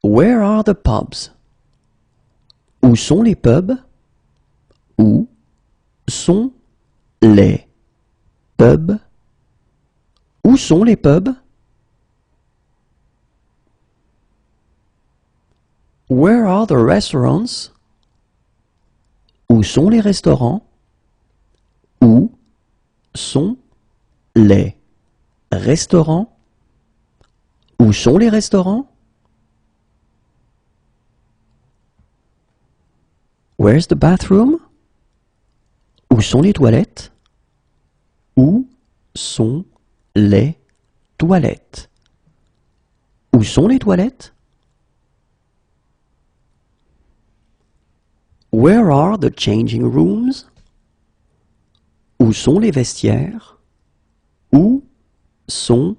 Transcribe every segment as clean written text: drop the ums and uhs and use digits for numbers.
Where are the pubs? Où sont les pubs? Où sont les pubs? Où sont les pubs? Where are the restaurants? Où sont les restaurants? Où sont les restaurants? Où sont les restaurants? Where's the bathroom? Où sont les toilettes? Où sont les toilettes? Où sont les toilettes? Where are the changing rooms? Où sont les vestiaires? Où sont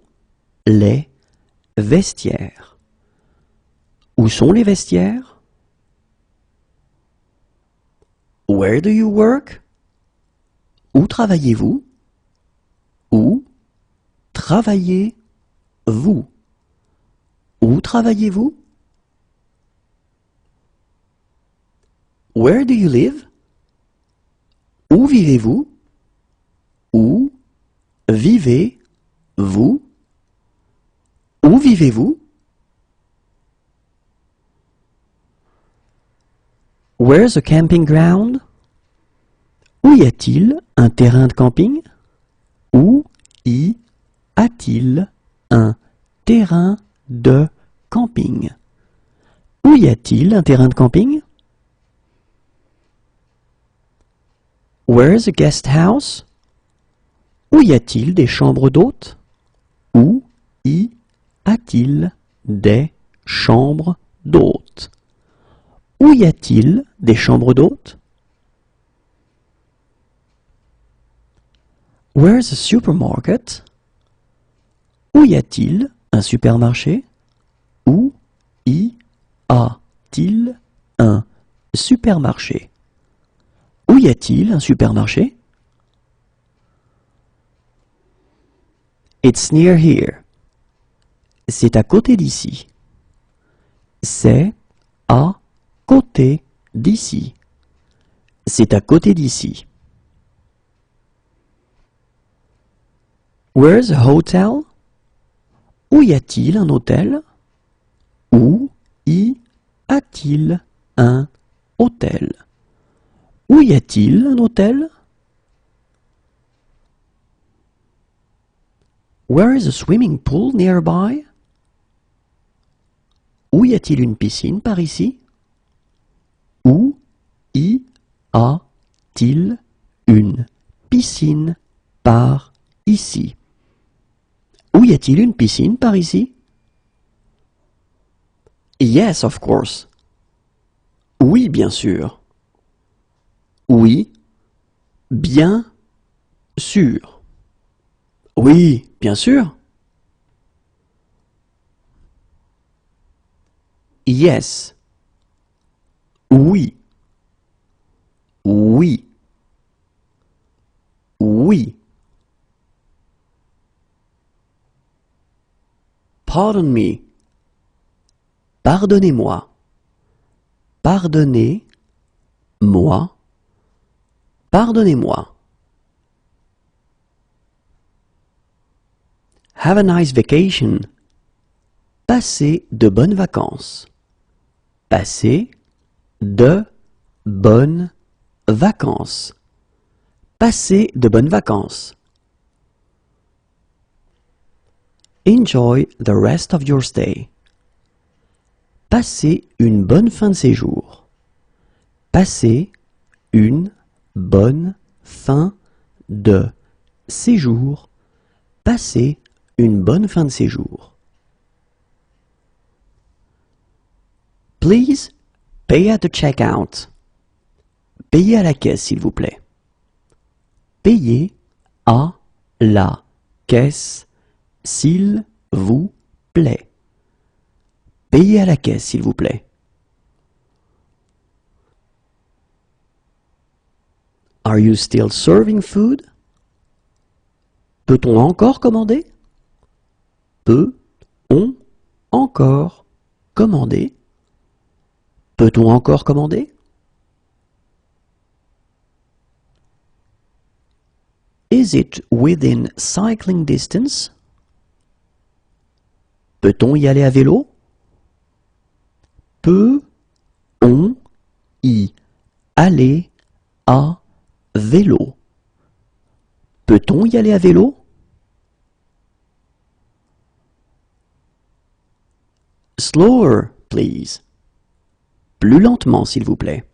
les vestiaires? Où sont les vestiaires? Where do you work? Où travaillez-vous? Où travaillez-vous? Où travaillez-vous? Where do you live? Où vivez-vous? Où vivez-vous? Où vivez-vous? Where's a camping ground? Où y a-t-il un terrain de camping? Où y a-t-il un terrain de camping? Où y a-t-il un terrain de camping? Where's a guest house? Où y a-t-il des chambres d'hôtes? Où y a-t-il des chambres d'hôtes? Où y a-t-il des chambres d'hôtes? Where's a supermarket? Où y a-t-il un supermarché? Où y a-t-il un supermarché? Où y a-t-il un supermarché? It's near here. C'est à côté d'ici. C'est à côté d'ici. C'est à côté d'ici. Where's a hotel? Où y a-t-il un hôtel? Où y a-t-il un hôtel? Où y a-t-il un hôtel? Where is a swimming pool nearby? Où y a-t-il une piscine par ici? Où y a-t-il une piscine par ici? Où y a-t-il une piscine par ici? Yes, of course. Oui, bien sûr. Oui, bien sûr. Oui, bien sûr. Yes. Oui. Oui. Oui. Pardon me. Pardonnez-moi. Pardonnez-moi. Pardonnez-moi. Have a nice vacation. Passez de bonnes vacances. Passez de bonnes vacances. Passez de bonnes vacances. Enjoy the rest of your stay. Passez une bonne fin de séjour. Passez une bonne fin de séjour. Passez une bonne fin de séjour. Please pay at the checkout. Payez à la caisse, s'il vous plaît. Payez à la caisse, s'il vous plaît. Payez à la caisse, s'il vous plaît. Are you still serving food? Peut-on encore commander? Peut-on encore commander? Peut-on encore commander? Is it within cycling distance? Peut-on y aller à vélo? Peut-on y aller à vélo? Peut-on y aller à vélo? Slower, please. Plus lentement, s'il vous plaît.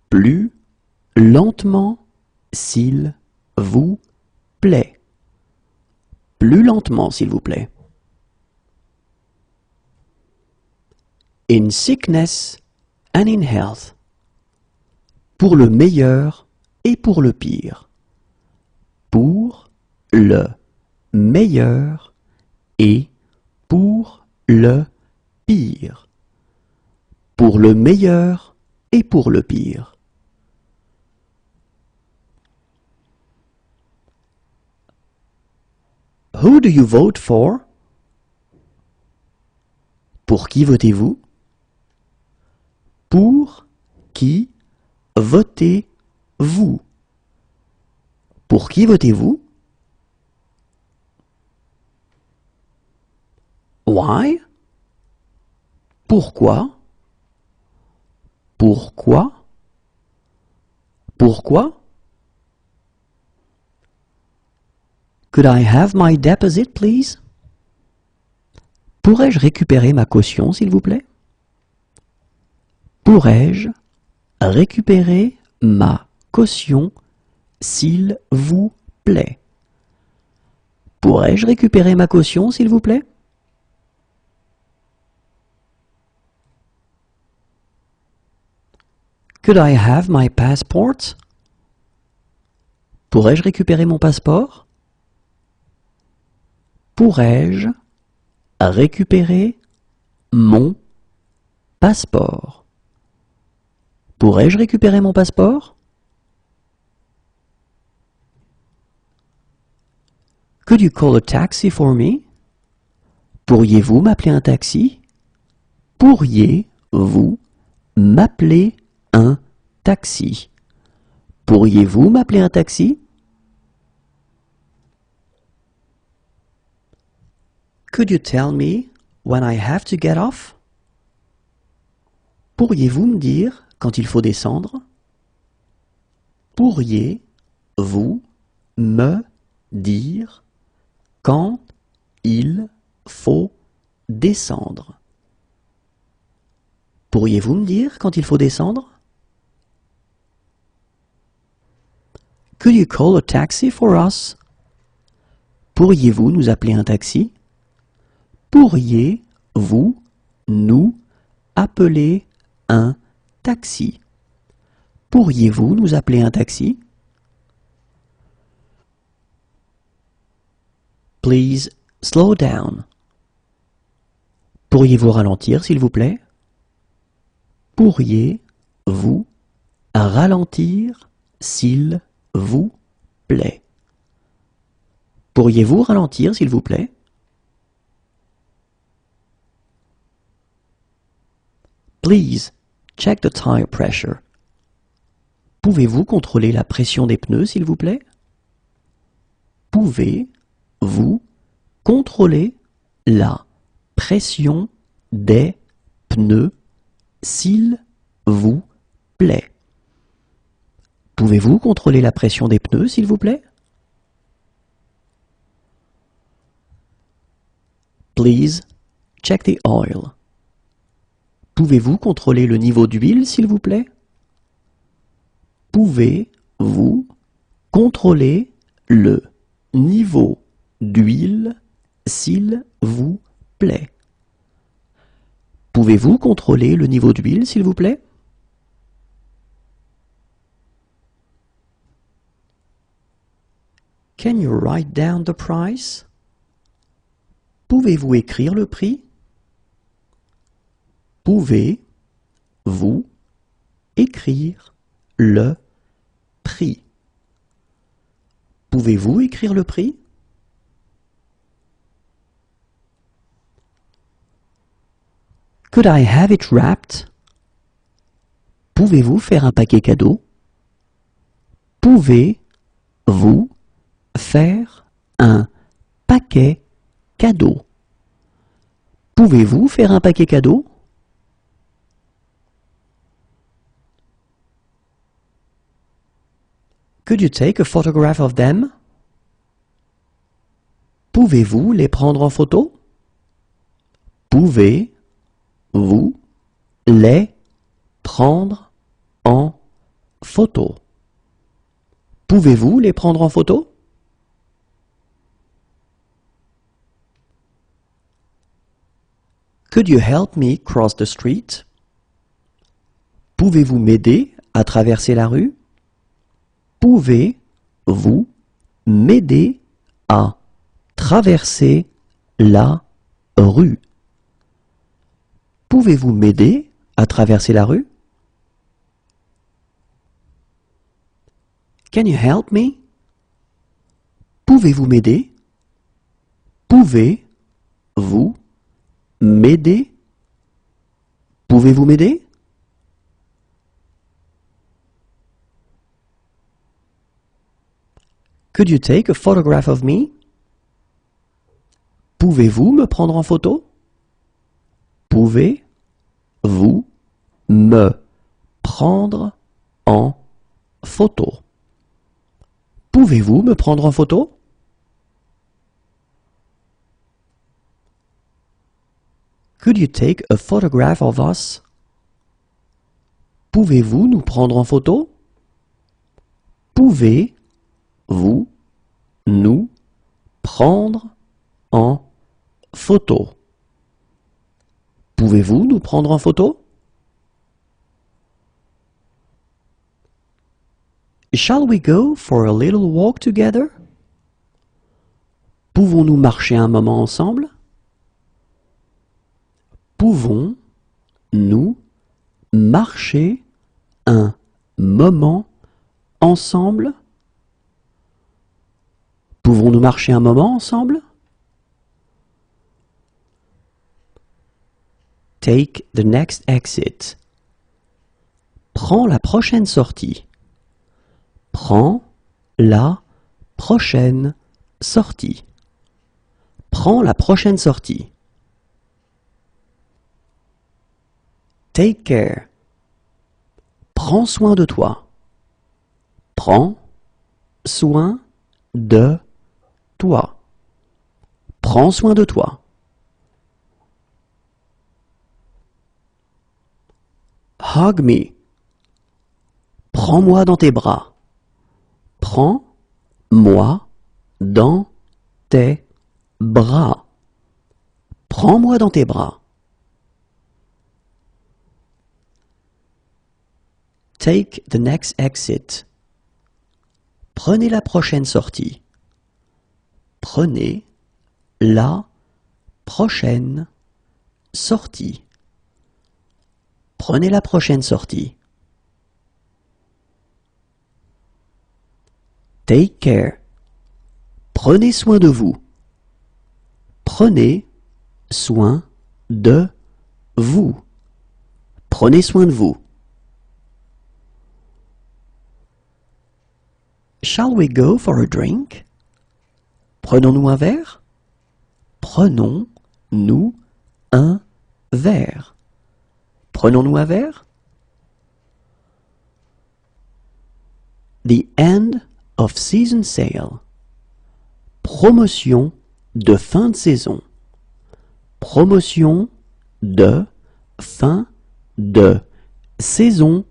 Plus lentement, s'il vous plaît. Plus lentement, s'il vous plaît. In sickness and in health. Pour le meilleur et pour le pire. Pour le meilleur et pour le pire. Pour le meilleur et pour le pire. Who do you vote for? Pour qui votez-vous? Pour qui votez-vous? Pour qui votez-vous? Why? Pourquoi? Pourquoi? Pourquoi? Could I have my deposit, please? Pourrais-je récupérer ma caution, s'il vous plaît? Pourrais-je récupérer ma caution, s'il vous plaît? Pourrais-je récupérer ma caution, s'il vous plaît? Could I have my passport? Pourrais-je récupérer mon passeport? Pourrais-je récupérer mon passeport? Pourrais-je récupérer mon passeport? Could you call a taxi for me? Pourriez-vous m'appeler un taxi? Pourriez-vous m'appeler un taxi? Pourriez-vous m'appeler un taxi? Could you tell me when I have to get off? Pourriez-vous me dire quand il faut descendre? Pourriez-vous me dire quand il faut descendre? Pourriez-vous me dire quand il faut descendre? Could you call a taxi for us? Pourriez-vous nous appeler un taxi? Pourriez-vous nous appeler un taxi? Pourriez-vous nous appeler un taxi? Please slow down. Pourriez-vous ralentir, s'il vous plaît? Pourriez-vous ralentir, s'il vous plaît? Pourriez-vous ralentir, s'il vous plaît? Please check the tire pressure. Pouvez-vous contrôler la pression des pneus, s'il vous plaît? Pouvez-vous contrôler la pression des pneus, s'il vous plaît? Pouvez-vous contrôler la pression des pneus, s'il vous plaît? Please check the oil. Pouvez-vous contrôler le niveau d'huile, s'il vous plaît? Pouvez-vous contrôler le niveau d'huile, s'il vous plaît? Pouvez-vous contrôler le niveau d'huile, s'il vous plaît? Can you write down the price? Pouvez-vous écrire le prix? Pouvez-vous écrire le prix? Pouvez-vous écrire le prix? Could I have it wrapped? Pouvez-vous faire un paquet cadeau? Pouvez-vous faire un paquet cadeau? Pouvez-vous faire un paquet cadeau? Could you take a photograph of them? Pouvez-vous les prendre en photo? Pouvez-vous les prendre en photo? Pouvez-vous les prendre en photo? Could you help me cross the street? Pouvez-vous m'aider à traverser la rue? Pouvez-vous m'aider à traverser la rue? Pouvez-vous m'aider à traverser la rue? Can you help me? Pouvez-vous m'aider? Pouvez-vous m'aider? Pouvez-vous m'aider? Could you take a photograph of me? Pouvez-vous me prendre en photo? Pouvez-vous me prendre en photo? Pouvez-vous me prendre en photo? Could you take a photograph of us? Pouvez-vous nous prendre en photo? Pouvez-vous nous prendre en photo? Pouvez-vous nous prendre en photo? Shall we go for a little walk together? Pouvons-nous marcher un moment ensemble? Pouvons-nous marcher un moment ensemble? Pouvons-nous marcher un moment ensemble? Take the next exit. Prends la prochaine sortie. Prends la prochaine sortie. Prends la prochaine sortie. Take care. Prends soin de toi. Prends soin de toi. Prends soin de toi. Hug me. Prends-moi dans tes bras. Prends-moi dans tes bras. Prends-moi dans tes bras. Take the next exit. Prenez la prochaine sortie. Prenez la prochaine sortie. Prenez la prochaine sortie. Take care. Prenez soin de vous. Prenez soin de vous. Prenez soin de vous. Shall we go for a drink? Prenons-nous un verre? Prenons-nous un verre? Prenons-nous un verre? The end of season sale. Promotion de fin de saison. Promotion de fin de saison.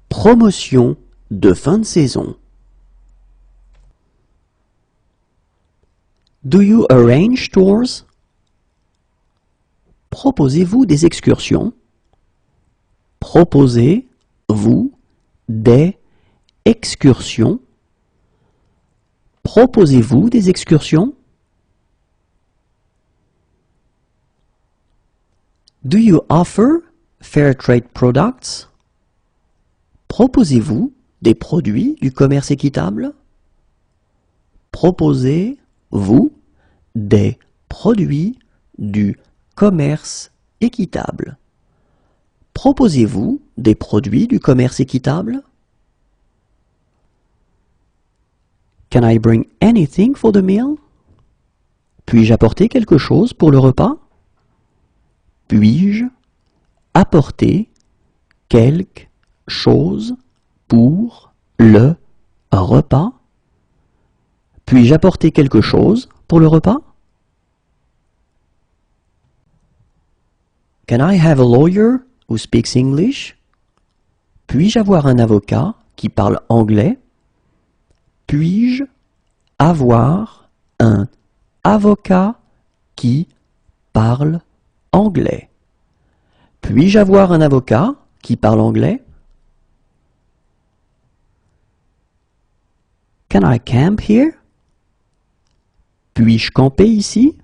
Promotion de fin de saison. Do you arrange tours? Proposez-vous des excursions? Proposez-vous des excursions? Proposez-vous des excursions? Do you offer fair trade products? Proposez-vous des produits du commerce équitable? Proposez-vous des produits du commerce équitable. Proposez-vous des produits du commerce équitable? Can I bring anything for the meal? Puis-je apporter quelque chose pour le repas? Puis-je apporter quelque chose pour le repas? Puis-je apporter quelque chose pour le repas? Can I have a lawyer who speaks English? Puis-je avoir un avocat qui parle anglais? Puis-je avoir un avocat qui parle anglais? Puis-je avoir un avocat qui parle anglais? Can I camp here? Puis-je camper ici?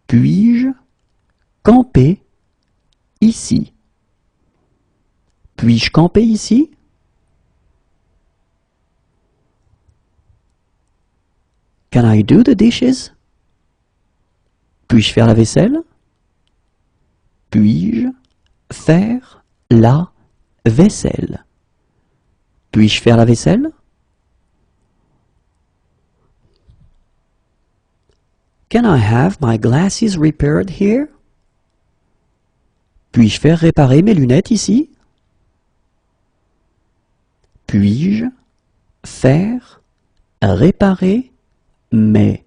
Puis-je camper ici? Puis-je camper ici? Can I do the dishes? Puis-je faire la vaisselle? Puis-je faire la vaisselle? Puis-je faire la vaisselle? Can I have my glasses repaired here? Puis-je faire réparer mes lunettes ici? Puis-je faire réparer mes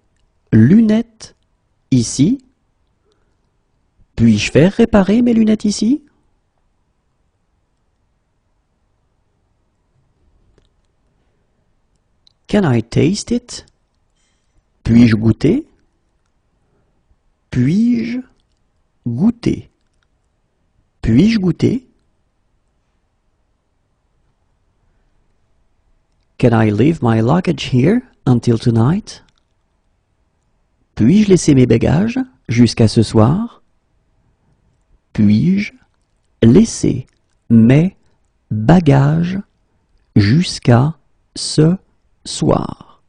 lunettes ici? Puis-je faire réparer mes lunettes ici? Can I taste it? Puis-je goûter? Puis-je goûter? Puis-je goûter? Can I leave my luggage here until tonight? Puis-je laisser mes bagages jusqu'à ce soir? Puis-je laisser mes bagages jusqu'à ce soir?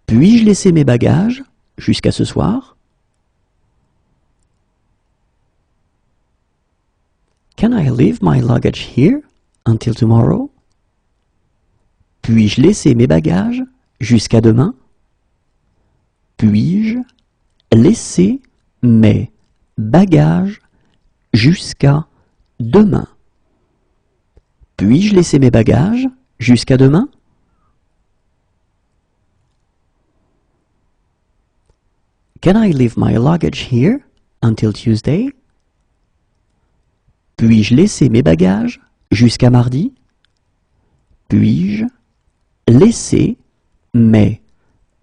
Puis-je laisser mes bagages jusqu'à ce soir? Can I leave my luggage here until tomorrow? Puis-je laisser mes bagages jusqu'à demain? Puis-je laisser mes bagages jusqu'à demain? Puis-je laisser mes bagages jusqu'à demain? Can I leave my luggage here until Tuesday? Puis-je laisser mes bagages jusqu'à mardi? Puis-je laisser mes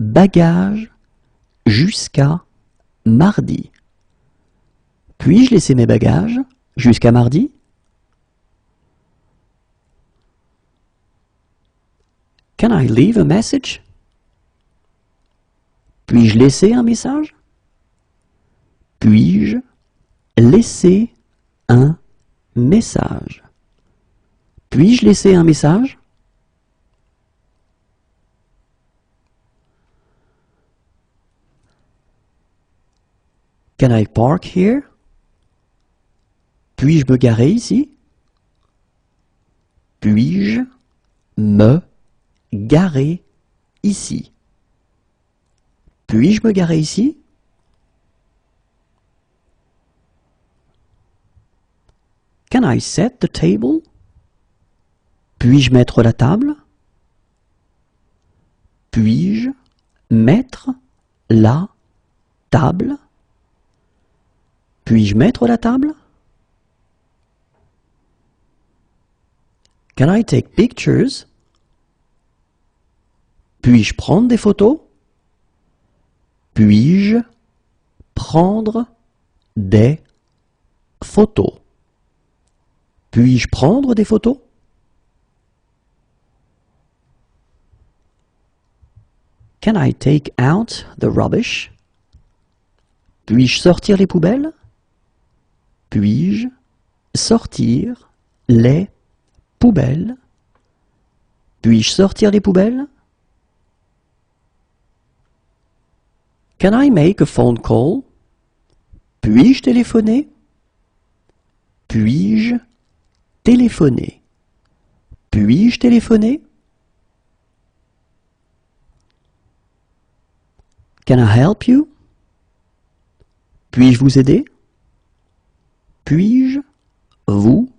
bagages jusqu'à mardi? Puis-je laisser mes bagages jusqu'à mardi? Can I leave a message? Puis-je laisser un message? Puis-je laisser un message? Puis-je laisser un message? Can I park here? Puis-je me garer ici? Puis-je me garer ici? Puis-je me garer ici? Can I set the table? Puis-je mettre la table? Puis-je mettre la table? Puis-je mettre la table? Can I take pictures? Puis-je prendre des photos? Puis-je prendre des photos? Puis-je prendre des photos? Can I take out the rubbish? Puis-je sortir les poubelles? Puis-je sortir les poubelles? Puis-je sortir les poubelles? Can I make a phone call? Puis-je téléphoner? Puis-je téléphoner? Puis-je téléphoner? Can I help you? Puis-je vous aider? Puis-je vous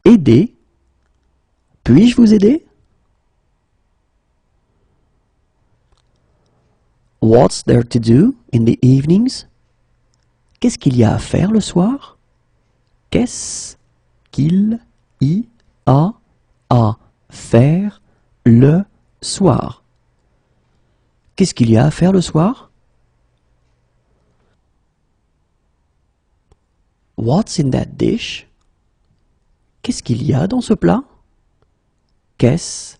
aider? Puis-je vous aider? What's there to do in the evenings? Qu'est-ce qu'il y a à faire le soir? Qu'est-ce qu'il y a à faire le soir? Qu'est-ce qu'il y a à faire le soir? What's in that dish? Qu'est-ce qu'il y a dans ce plat? Qu'est-ce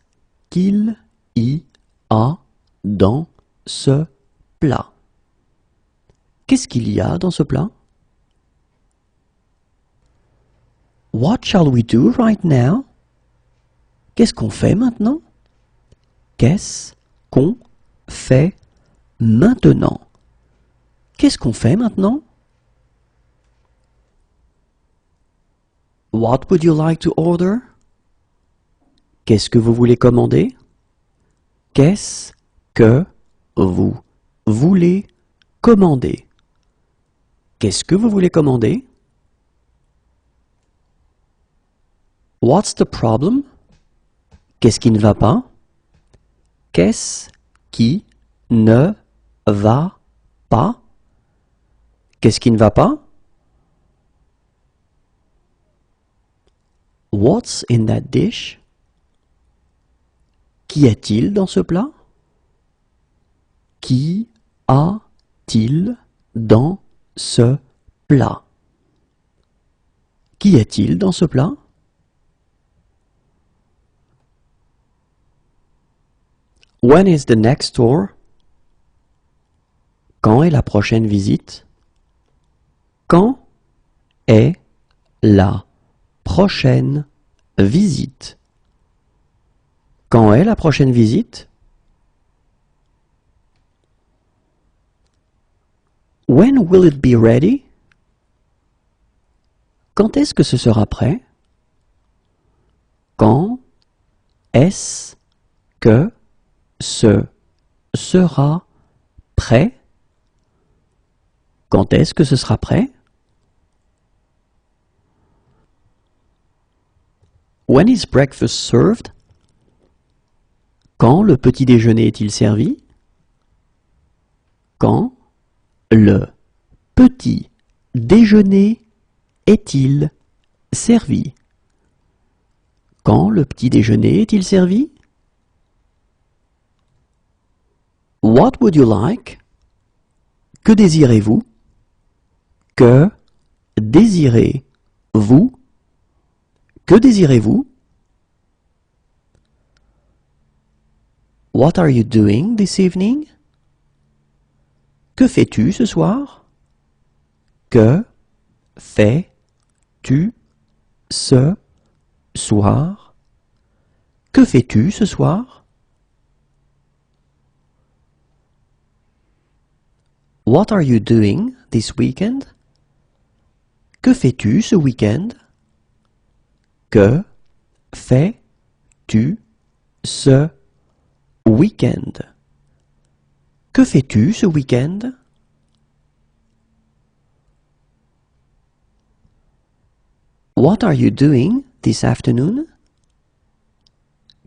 qu'il y a dans ce plat? Qu'est-ce qu'il y a dans ce plat? What shall we do right now? Qu'est-ce qu'on fait maintenant? Qu'est-ce qu'on fait maintenant? Qu'est-ce qu'on fait maintenant? What would you like to order? Qu'est-ce que vous voulez commander? Qu'est-ce que vous voulez commander? Qu'est-ce que vous voulez commander? What's the problem? Qu'est-ce qui ne va pas? Qu'est-ce qui ne va pas? Qu'est-ce qui ne va pas? What's in that dish? Qu'y a-t-il dans ce plat? Qu'y a-t-il dans ce plat? Qu'y a-t-il dans ce plat? When is the next tour? Quand est la prochaine visite? Quand est la prochaine visite? Quand est la prochaine visite? When will it be ready? Quand est-ce que ce sera prêt? Quand est-ce que ce sera prêt? Quand est-ce que ce sera prêt? When is breakfast served? Quand le petit déjeuner est-il servi? Quand le petit déjeuner est-il servi? Quand le petit déjeuner est-il servi? What would you like? Que désirez-vous? Que désirez-vous? Que désirez-vous? What are you doing this evening? Que fais-tu ce soir? Que fais-tu ce soir? Que fais-tu ce soir? What are you doing this weekend? Que fais-tu ce week-end? Que fais-tu ce week-end? Que fais-tu ce week-end? What are you doing this afternoon?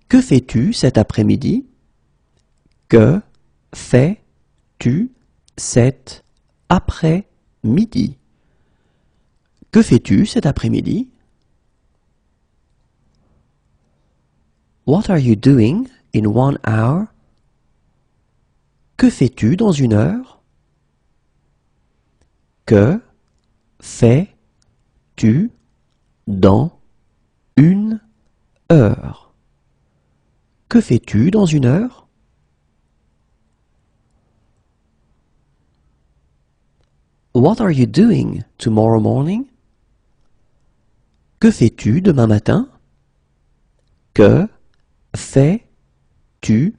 Que fais-tu cet après-midi? Que fais-tu cet après-midi? Que fais-tu cet après-midi? What are you doing in 1 hour? Que fais-tu dans 1 heure? Que fais-tu dans 1 heure? Que fais-tu dans 1 heure? What are you doing tomorrow morning? Que fais-tu demain matin? Que fais-tu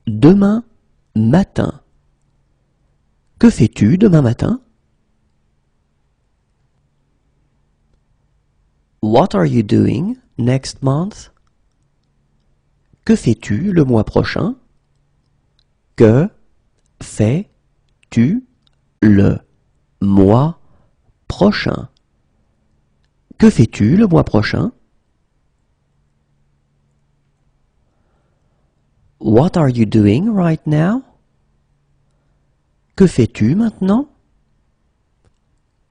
demain matin? Que fais-tu demain matin? What are you doing next month? Que fais-tu le mois prochain? Que fais-tu le mois prochain? Que fais-tu le mois prochain? What are you doing right now? Que fais-tu maintenant?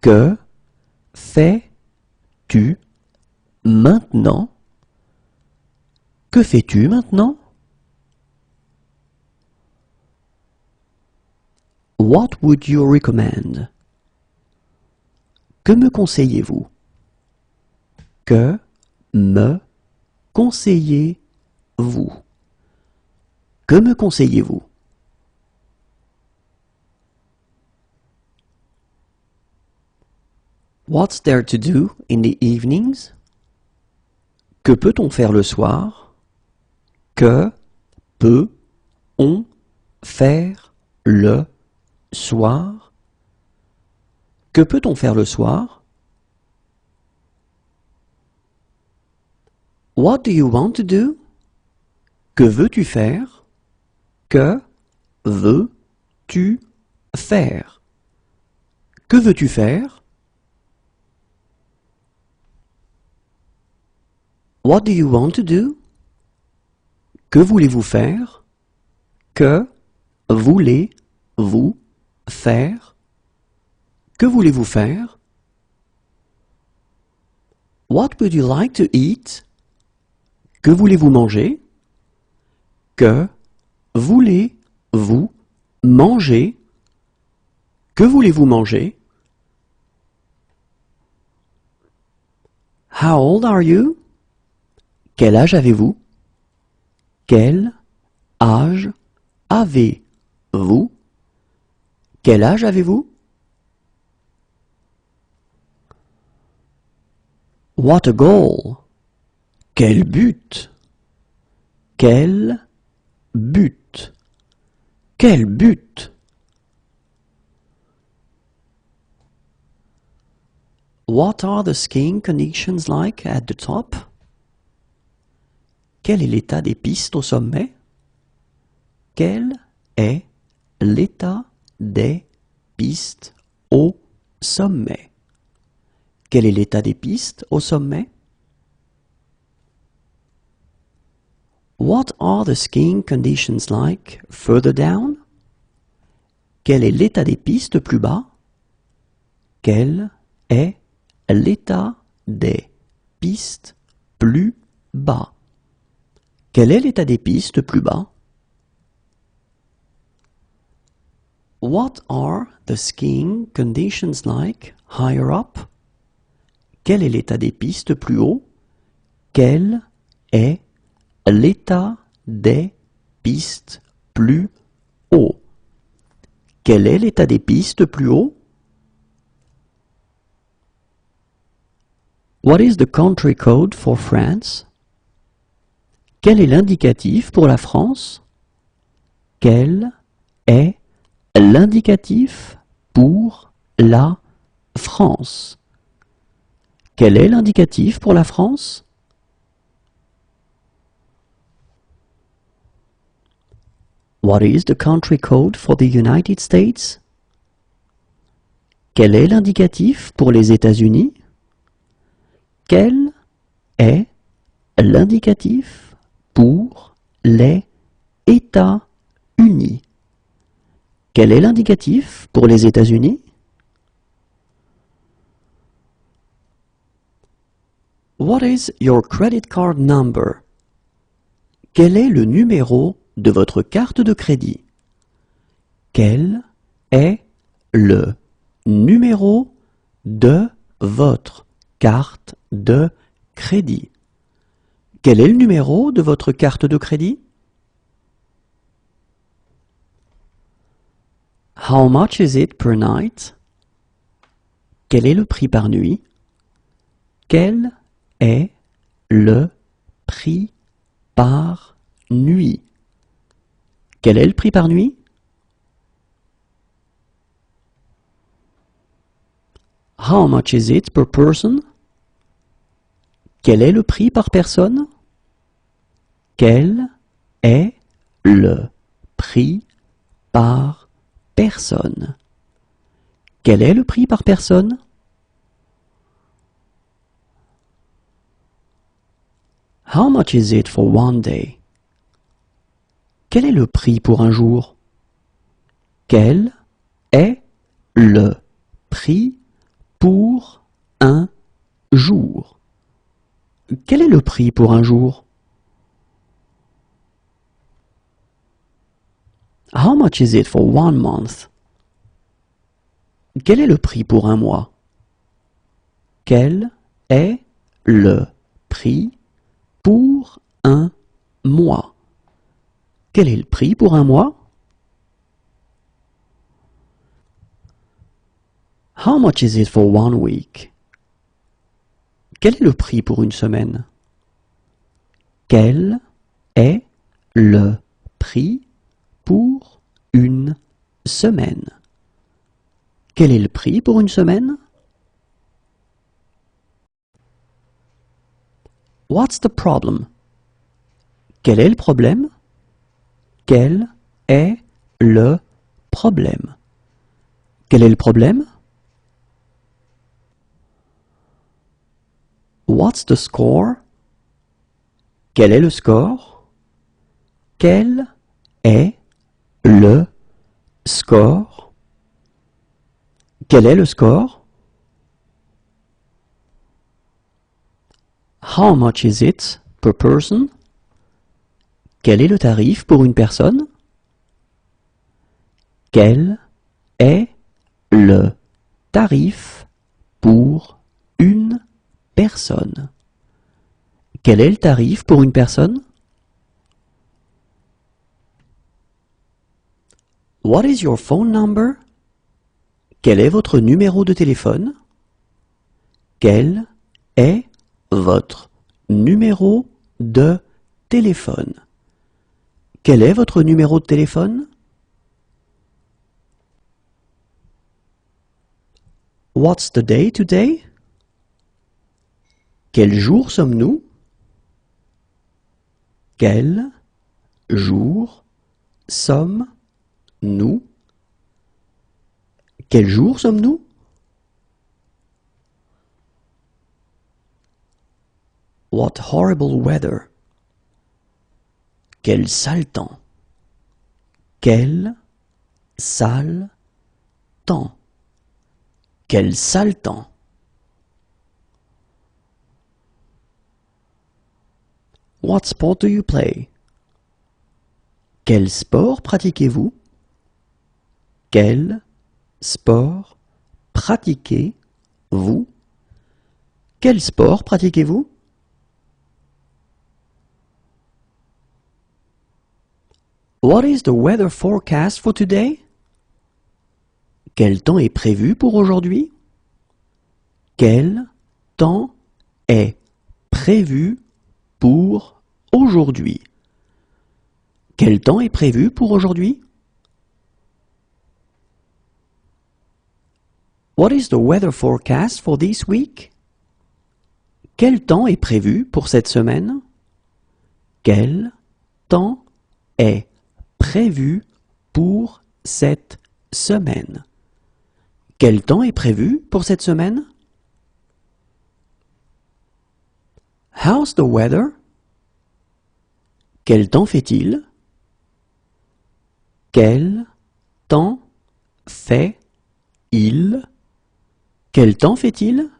Que fais-tu maintenant? Que fais-tu maintenant? What would you recommend? Que me conseillez-vous? Que me conseillez-vous? Que me conseillez-vous? What's there to do in the evenings? Que peut-on faire le soir? Que peut-on faire le soir? Que peut-on faire le soir? What do you want to do? Que veux-tu faire? Que veux-tu faire? Que veux-tu faire? What do you want to do? Que voulez-vous faire? Que voulez-vous faire? Que voulez-vous faire? What would you like to eat? Que voulez-vous manger? Que voulez-vous manger? Que voulez-vous manger? How old are you? Quel âge avez-vous? Quel âge avez-vous? Quel âge avez-vous? What a goal! Quel but! Quel but! Quel but! What are the skiing conditions like at the top? Quel est l'état des pistes au sommet? Quel est l'état des pistes au sommet? Quel est l'état des pistes au sommet? What are the skiing conditions like further down? Quel est l'état des pistes plus bas? Quel est l'état des pistes plus bas? Quel est l'état des pistes plus bas? What are the skiing conditions like higher up? Quel est l'état des pistes plus haut? Quel est l'état des pistes plus haut? Quel est l'état des pistes plus haut? What is the country code for France? Quel est l'indicatif pour la France? Quel est l'indicatif pour la France? Quel est l'indicatif pour la France? What is the country code for the United States? Quel est l'indicatif pour les États-Unis? Quel est l'indicatif pour les États-Unis? Quel est l'indicatif pour les États-Unis? What is your credit card number? Quel est le numéro de votre carte de crédit? Quel est le numéro de votre carte de crédit? Quel est le numéro de votre carte de crédit? How much is it per night? Quel est le prix par nuit? Quel est le prix par nuit? Quel est le prix par nuit? How much is it per person? Quel est le prix par personne? Quel est le prix par personne? Quel est le prix par personne? How much is it for one day? Quel est le prix pour un jour? Quel est le prix pour un jour? Quel est le prix pour un jour? How much is it for one month? Quel est le prix pour un mois? Quel est le prix pour un mois? Quel est le prix pour un mois? How much is it for one week? Quel est le prix pour une semaine? Quel est le prix pour une semaine? Quel est le prix pour une semaine? What's the problem? Quel est le problème? Quel est le problème? Quel est le problème? What's the score? Quel est le score? Quel est le score? Quel est le score? How much is it per person? Quel est le tarif pour une personne? Quel est le tarif pour une personne? Quel est le tarif pour une personne? What is your phone number? Quel est votre numéro de téléphone? Quel est votre numéro de téléphone? Quel est votre numéro de téléphone? What's the day today? Quel jour sommes-nous? Quel jour sommes-nous? Quel jour sommes-nous? What horrible weather! Quel sale temps! Quel sale temps! Quel sale temps! What sport do you play? Quel sport pratiquez-vous? Quel sport pratiquez-vous? Quel sport pratiquez-vous? What is the weather forecast for today? Quel temps est prévu pour aujourd'hui? Quel temps est prévu pour aujourd'hui? Quel temps est prévu pour aujourd'hui? What is the weather forecast for this week? Quel temps est prévu pour cette semaine? Quel temps est prévu pour cette semaine? Quel temps est prévu pour cette semaine? How's the weather? Quel temps fait-il? Quel temps fait-il? Quel temps fait-il?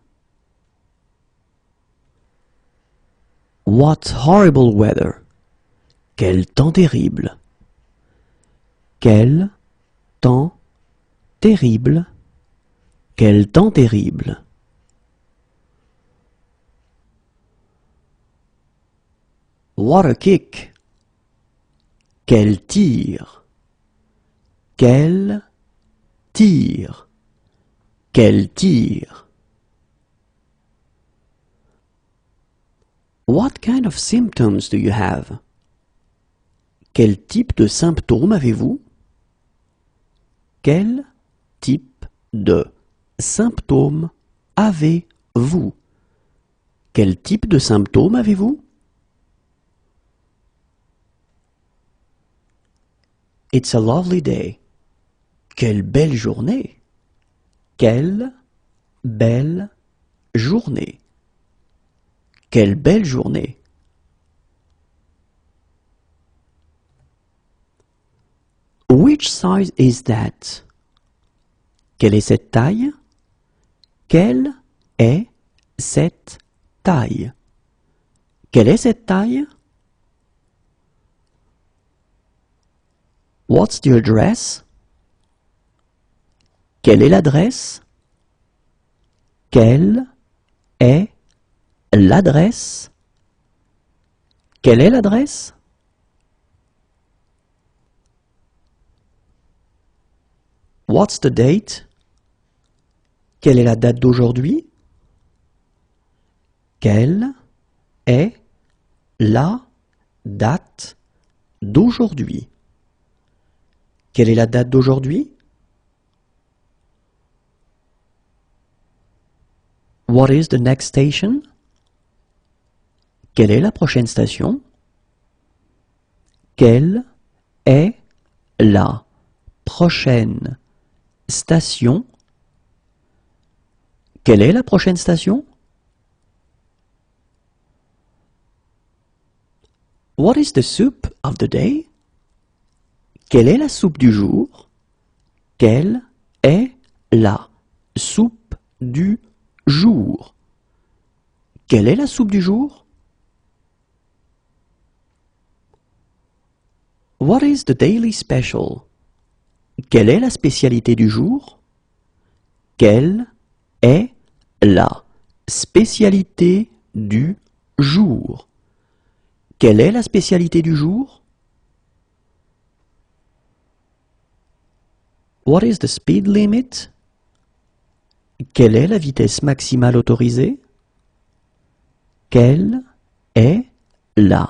What horrible weather! Quel temps terrible! Quel temps terrible! Quel temps terrible! What a kick! Quel tir! Quel tir! Quel tir! What kind of symptoms do you have? Quel type de symptômes avez-vous? Quel type de symptômes avez-vous? Quel type de symptômes avez-vous? It's a lovely day. Quelle belle journée! Quelle belle journée! Quelle belle journée! Which size is that? Quelle est cette taille? Quelle est cette taille? Quelle est cette taille? What's the address? Quelle est l'adresse? Quelle est l'adresse? Quelle est l'adresse? What's the date? Quelle est la date d'aujourd'hui? Quelle est la date d'aujourd'hui? Quelle est la date d'aujourd'hui? What is the next station? Quelle est la prochaine station? Quelle est la prochaine station? Quelle est la prochaine station? What is the soup of the day? Quelle est la soupe du jour? Quelle est la soupe du jour? Quelle est la soupe du jour? What is the daily special? Quelle est la spécialité du jour? Quelle est la spécialité du jour? Quelle est la spécialité du jour? What is the speed limit? Quelle est la vitesse maximale autorisée? Quelle est la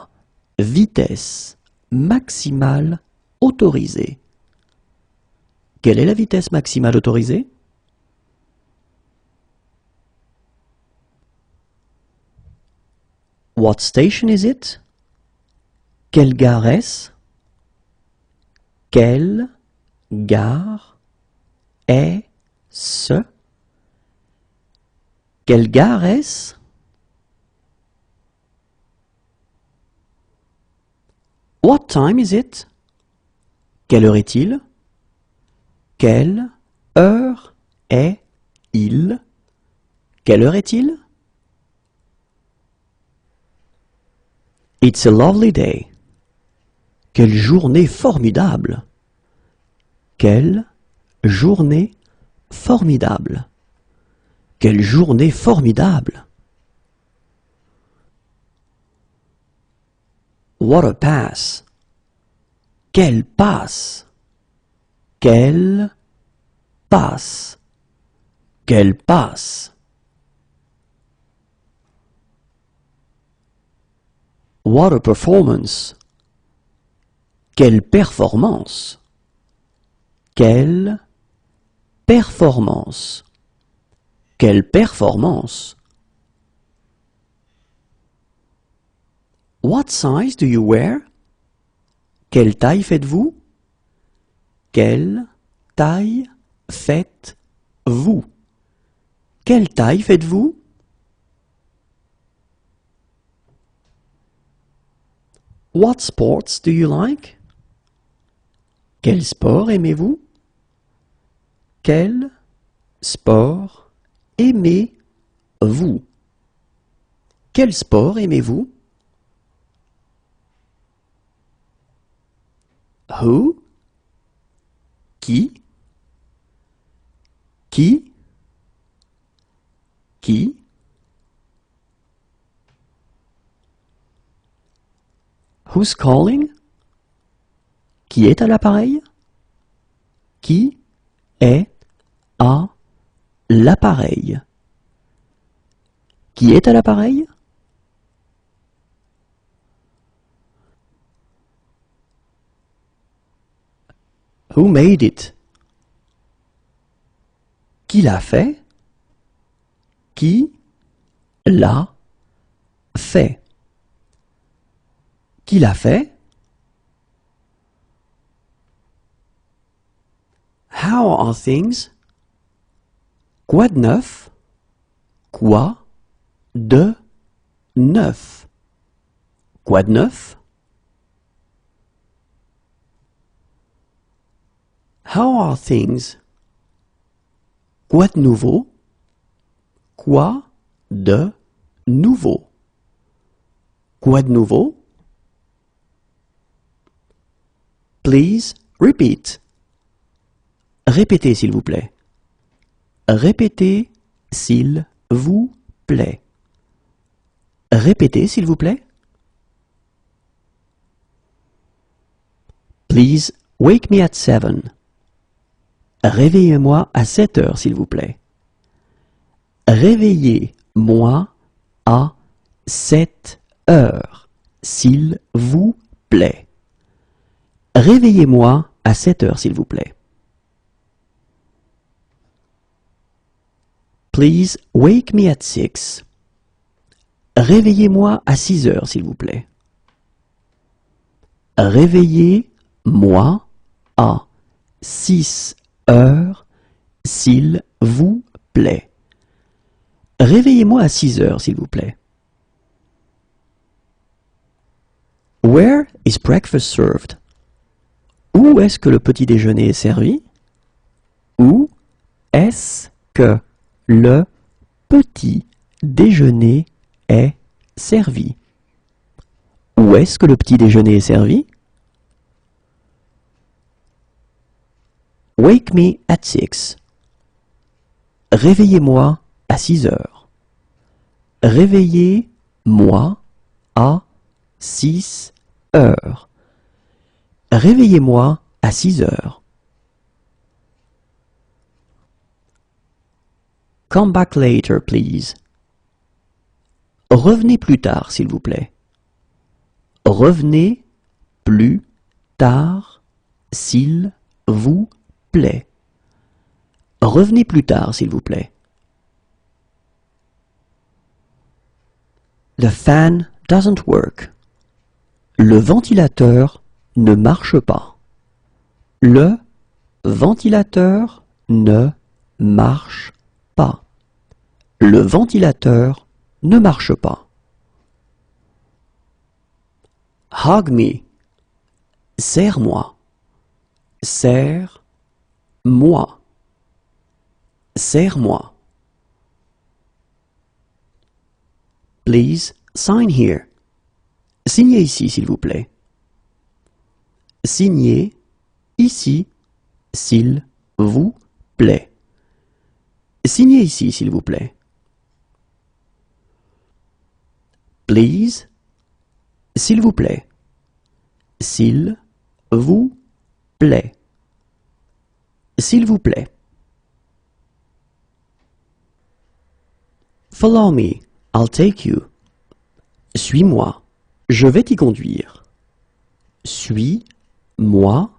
vitesse maximale autorisée? Quelle est la vitesse maximale autorisée? What station is it? Quelle gare est-ce? Quelle gare est-ce? Quelle gare est-ce? What time is it? Quelle heure est-il? Quelle heure est-il? Quelle heure est-il? It's a lovely day. Quelle journée formidable! Quelle journée formidable! Quelle journée formidable! What a pass! Quelle passe! Quelle passe! Quelle passe! What a performance! Quelle performance! Quelle performance! Quelle performance! What size do you wear? Quelle taille faites-vous? Quelle taille faites-vous? Quelle taille faites-vous? What sports do you like? Quel sport aimez-vous? Quel sport aimez-vous? Quel sport aimez-vous? Who? Qui? Qui? Qui? Who's calling? Qui est à l'appareil? Qui est à l'appareil? Qui est à l'appareil? Who made it? Qui l'a fait? Qui l'a fait? Qui l'a fait? How are things? Quoi de neuf? Quoi de neuf? Quoi de neuf? How are things? Quoi de nouveau? Quoi de nouveau? Quoi de nouveau? Please repeat. Répétez s'il vous plaît. Répétez s'il vous plaît. Répétez s'il vous plaît. Please wake me at 7. Réveillez-moi à 7 heures s'il vous plaît. Réveillez-moi à 7 heures s'il vous plaît. Réveillez-moi à 7 heures s'il vous plaît. Please wake me at 6. Réveillez-moi à 6 heures s'il vous plaît. Réveillez-moi à 6 heures s'il vous plaît. Réveillez-moi à 6 heures s'il vous plaît. Where is breakfast served? Où est-ce que le petit déjeuner est servi? Où est-ce que le petit déjeuner est servi? Où est-ce que le petit déjeuner est servi? Wake me at 6. Réveillez-moi à 6 heures. Réveillez-moi à 6 heures. Réveillez-moi à 6 heures. Come back later, please. Revenez plus tard, s'il vous plaît. Revenez plus tard, s'il vous plaît. Revenez plus tard, s'il vous plaît. The fan doesn't work. Le ventilateur ne marche pas. Le ventilateur ne marche pas. Le ventilateur ne marche pas. Hug me. Serre-moi. Serre-moi. Serre-moi. Please sign here. Signez ici, s'il vous plaît. Signez ici, s'il vous plaît. Signez ici, s'il vous plaît. Please, s'il vous plaît. S'il vous plaît. S'il vous plaît. Follow me, I'll take you. Suis-moi, je vais t'y conduire. Suis-moi,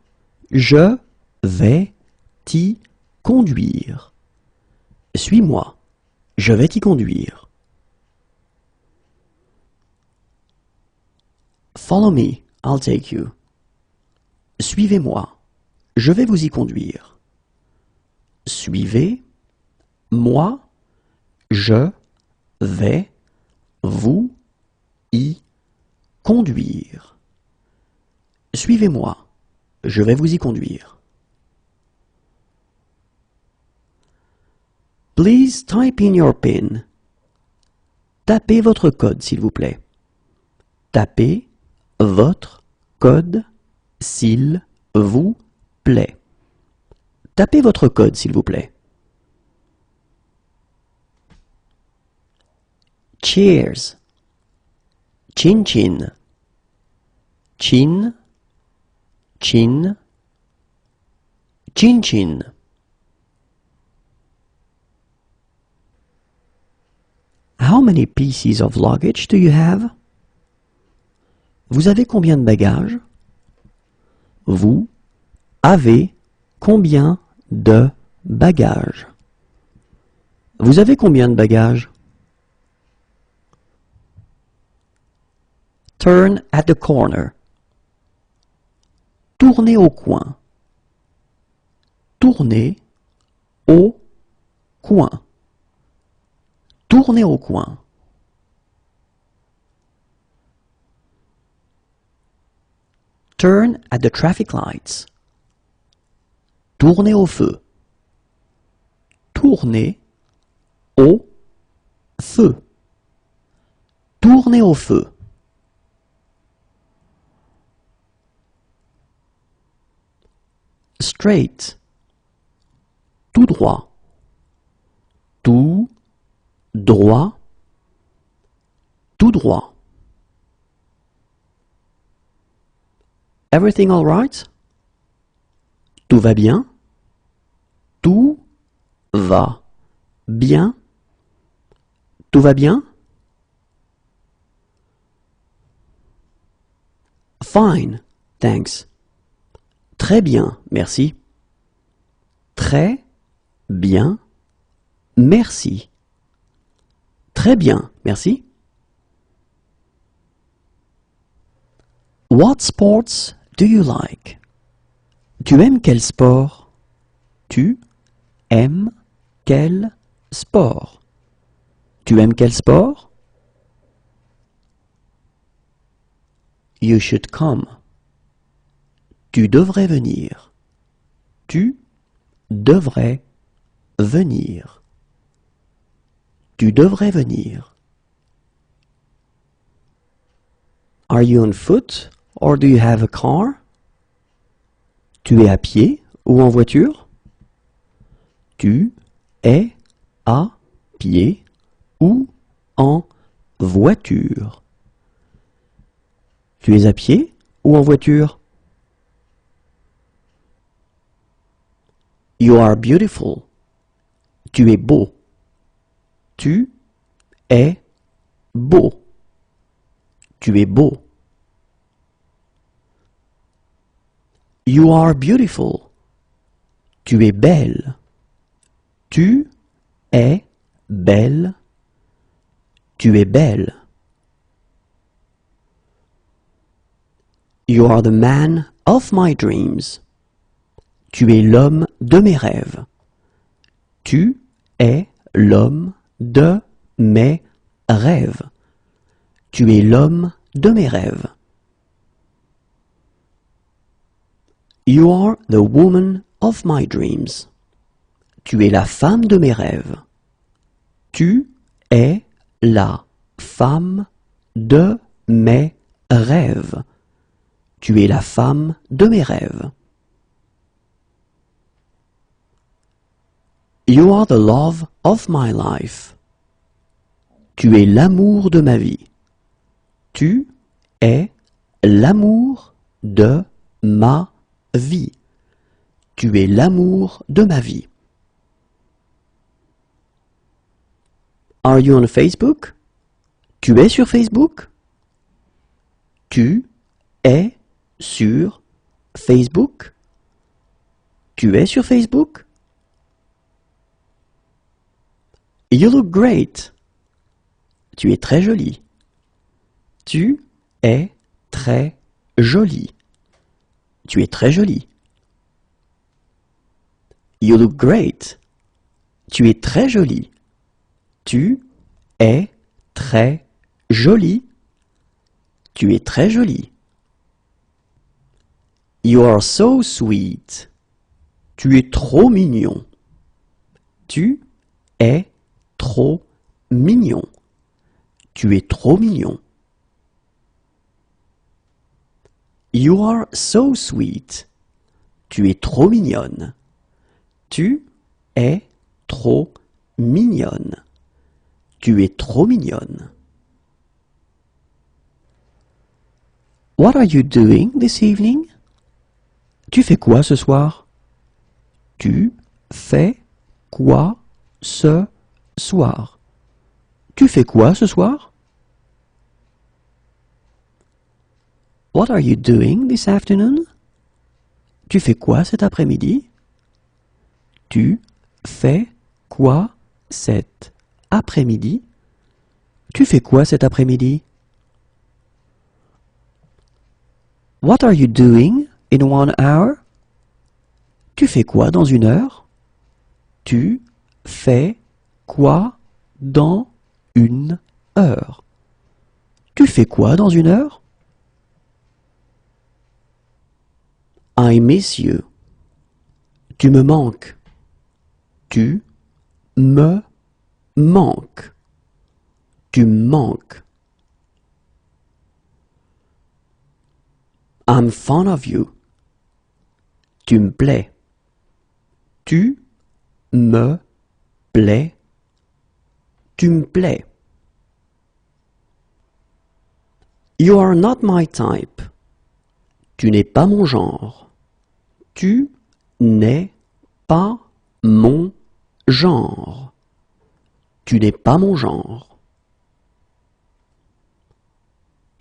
je vais t'y conduire. Suis-moi, je vais t'y conduire. Follow me, I'll take you. Suivez-moi, je vais vous y conduire. Suivez-moi, je vais vous y conduire. Suivez-moi, je vais vous y conduire. Please type in your PIN. Tapez votre code, s'il vous plaît. Tapez votre code, s'il vous plaît. Tapez votre code, s'il vous plaît. Cheers. Chin chin. Chin, chin, chin chin. How many pieces of luggage do you have? Vous avez combien de bagages? Vous avez combien de bagages? Vous avez combien de bagages? Turn at the corner. Tournez au coin. Tournez au coin. Tournez au coin. Turn at the traffic lights. Tournez au feu. Tournez au feu. Tournez au feu. Straight. Tout droit. Tout droit. Tout droit. Everything all right? Tout va bien? Tout va bien? Tout va bien? Fine, thanks. Très bien, merci. Très bien, merci. Très bien, merci. What sports do you like? Tu aimes quel sport? Tu aimes quel sport? Tu aimes quel sport? You should come. Tu devrais venir. Tu devrais venir. Tu devrais venir. Are you on foot or do you have a car? Tu es à pied ou en voiture? Tu es à pied ou en voiture? Tu es à pied ou en voiture? You are beautiful. Tu es beau. Tu es beau. Tu es beau. You are beautiful. Tu es belle. Tu es belle. Tu es belle. You are the man of my dreams. Tu es l'homme de mes rêves. Tu es l'homme de mes rêves. Tu es l'homme de mes rêves. You are the woman of my dreams. Tu es la femme de mes rêves. Tu es la femme de mes rêves. Tu es la femme de mes rêves. You are the love of my life. Tu es l'amour de ma vie. Tu es l'amour de ma vie. Tu es l'amour de ma vie. Are you on Facebook? Tu es sur Facebook? Tu es sur Facebook? Tu es sur Facebook? You look great. Tu es très jolie. Tu es très jolie. Tu es très jolie. You look great. Tu es très jolie. Tu es très jolie. Tu es très jolie. You are so sweet. Tu es trop mignon. Tu es trop mignon. Tu es trop mignon. You are so sweet. Tu es trop mignonne. Tu es trop mignonne. Tu es trop mignonne. What are you doing this evening? Tu fais quoi ce soir? Tu fais quoi ce soir? Tu fais quoi ce soir? What are you doing this afternoon? Tu fais quoi cet après-midi? Tu fais quoi cet après-midi? Tu fais quoi cet après-midi? What are you doing in 1 hour? Tu fais quoi dans 1 heure? Tu fais quoi dans 1 heure? Tu fais quoi dans 1 heure? I miss you. Tu me manques. Tu me manques. Tu me manques. I'm fond of you. Tu me plais. Tu me plais. Tu me plais. You are not my type. Tu n'es pas mon genre. Tu n'es pas mon genre. Tu n'es pas mon genre.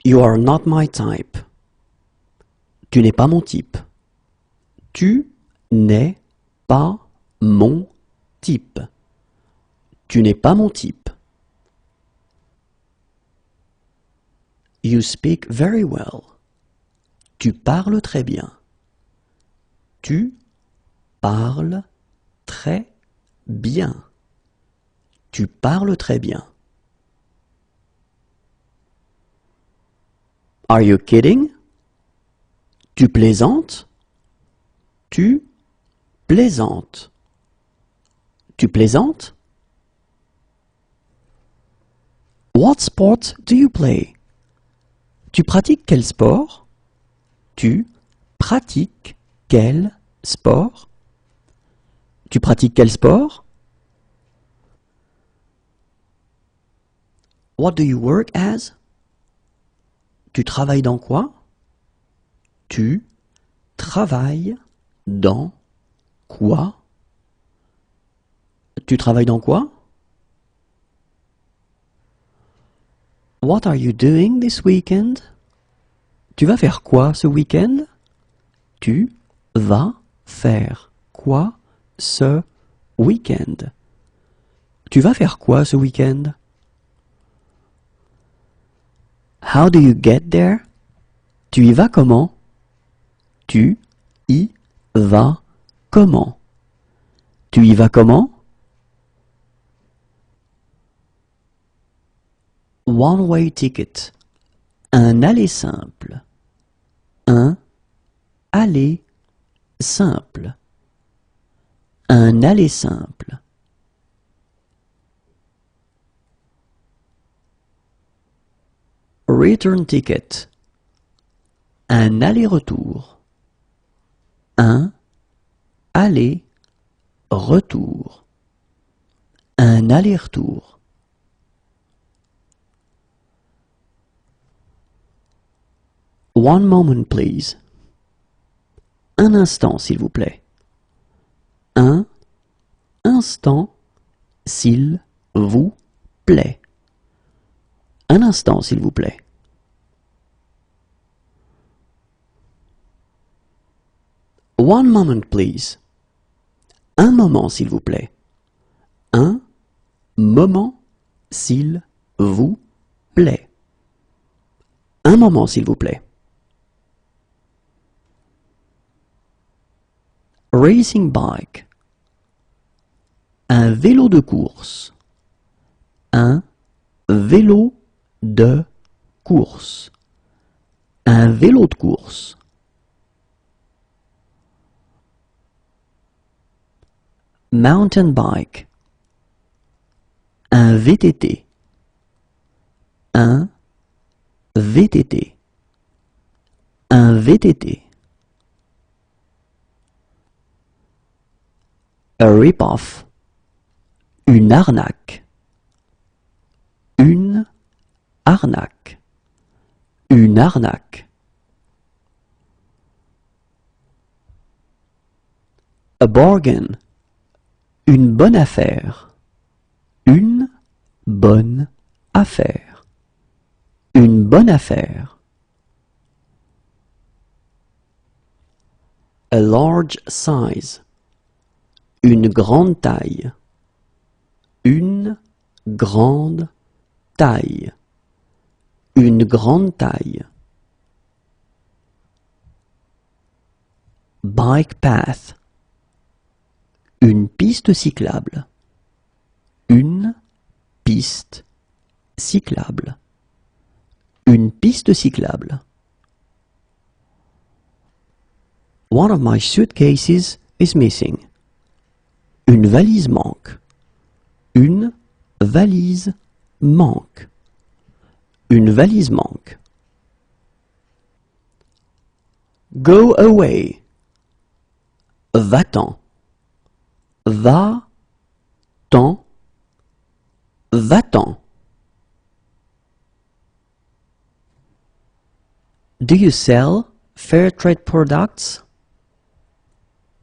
You are not my type. Tu n'es pas mon type. Tu n'es pas mon type. Tu n'es pas mon type. You speak very well. Tu parles très bien. Tu parles très bien. Tu parles très bien. Are you kidding? Tu plaisantes? Tu plaisantes. Tu plaisantes? What sport do you play? Tu pratiques quel sport? Tu pratiques quel sport? Tu pratiques quel sport? What do you work as? Tu travailles dans quoi? Tu travailles dans quoi? Tu travailles dans quoi? What are you doing this weekend? Tu vas faire quoi ce week-end? Tu vas faire quoi ce week-end? Tu vas faire quoi ce week-end? How do you get there? Tu y vas comment? Tu y vas comment? Tu y vas comment? One-way ticket. Un aller simple. Un aller simple. Un aller simple. Return ticket. Un aller-retour. Un aller-retour. Un aller-retour. One moment, please. Un instant, s'il vous plaît. Un instant, s'il vous plaît. Un instant, s'il vous plaît. One moment, please. Un moment, s'il vous plaît. Un moment, s'il vous plaît. Un moment, s'il vous plaît. Racing bike. Un vélo de course. Un vélo de course. Un vélo de course. Mountain bike. Un VTT. Un VTT. Un VTT. A rip-off. Une arnaque. Une arnaque. Une arnaque. A bargain. Une bonne affaire. Une bonne affaire. Une bonne affaire. A large size. Une grande taille. Une grande taille. Une grande taille. bike path. Une piste cyclable. Une piste cyclable. Une piste cyclable. One of my suitcases is missing. Une valise manque. Une valise manque. Une valise manque. Go away. Va-t'en. Va-t'en. Va-t'en. Do you sell fair trade products?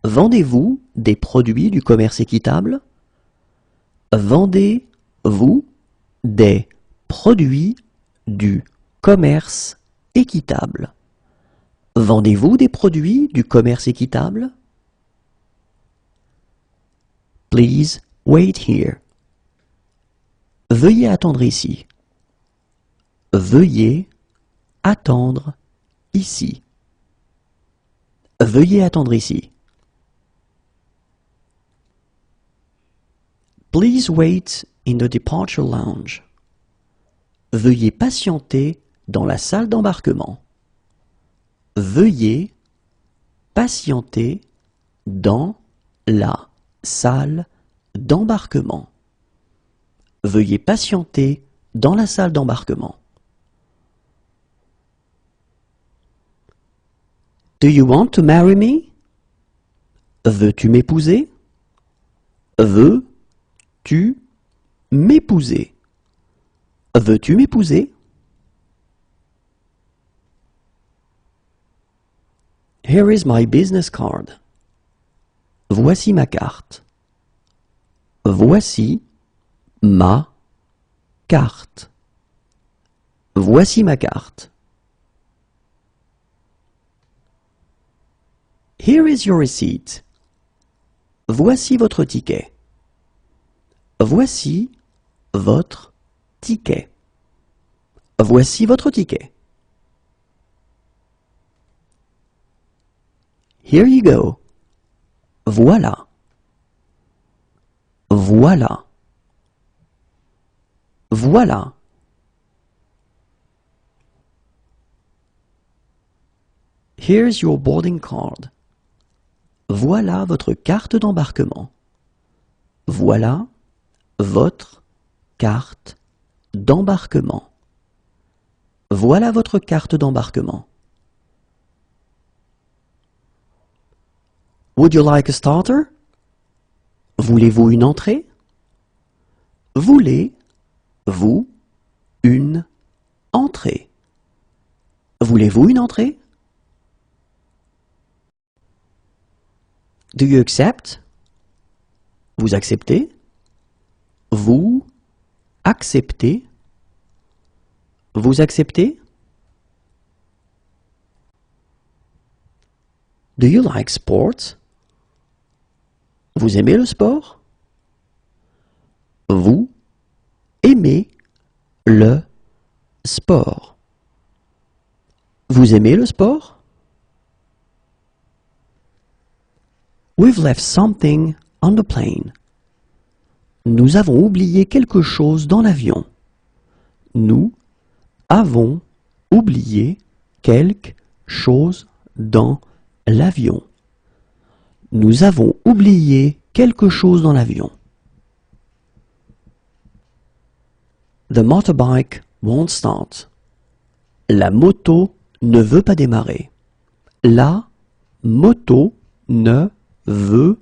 Vendez-vous des produits du commerce équitable? Vendez-vous des produits du commerce équitable? Vendez-vous des produits du commerce équitable? Please wait here. Veuillez attendre ici. Veuillez attendre ici. Veuillez attendre ici. Please wait in the departure lounge. Veuillez patienter dans la salle d'embarquement. Veuillez patienter dans la salle d'embarquement. Veuillez patienter dans la salle d'embarquement. Do you want to marry me? Veux-tu m'épouser? Veux-tu m'épouser? Veux-tu m'épouser? Here is my business card. Voici ma carte. Voici ma carte. Voici ma carte. Here is your receipt. Voici votre ticket. Voici votre ticket. Voici votre ticket. Here you go. Voilà. Voilà. Voilà. Here's your boarding card. Voilà votre carte d'embarquement. Voilà votre carte d'embarquement. Voilà votre carte d'embarquement. Would you like a starter? Voulez-vous une entrée? Voulez-vous une entrée? Voulez-vous une entrée? Do you accept? Vous acceptez? Vous acceptez? Vous acceptez? Do you like sports? Vous aimez le sport? Vous aimez le sport? Vous aimez le sport? We've left something on the plane. Nous avons oublié quelque chose dans l'avion. Nous avons oublié quelque chose dans l'avion. Nous avons oublié quelque chose dans l'avion. The motorbike won't start. La moto ne veut pas démarrer. La moto ne veut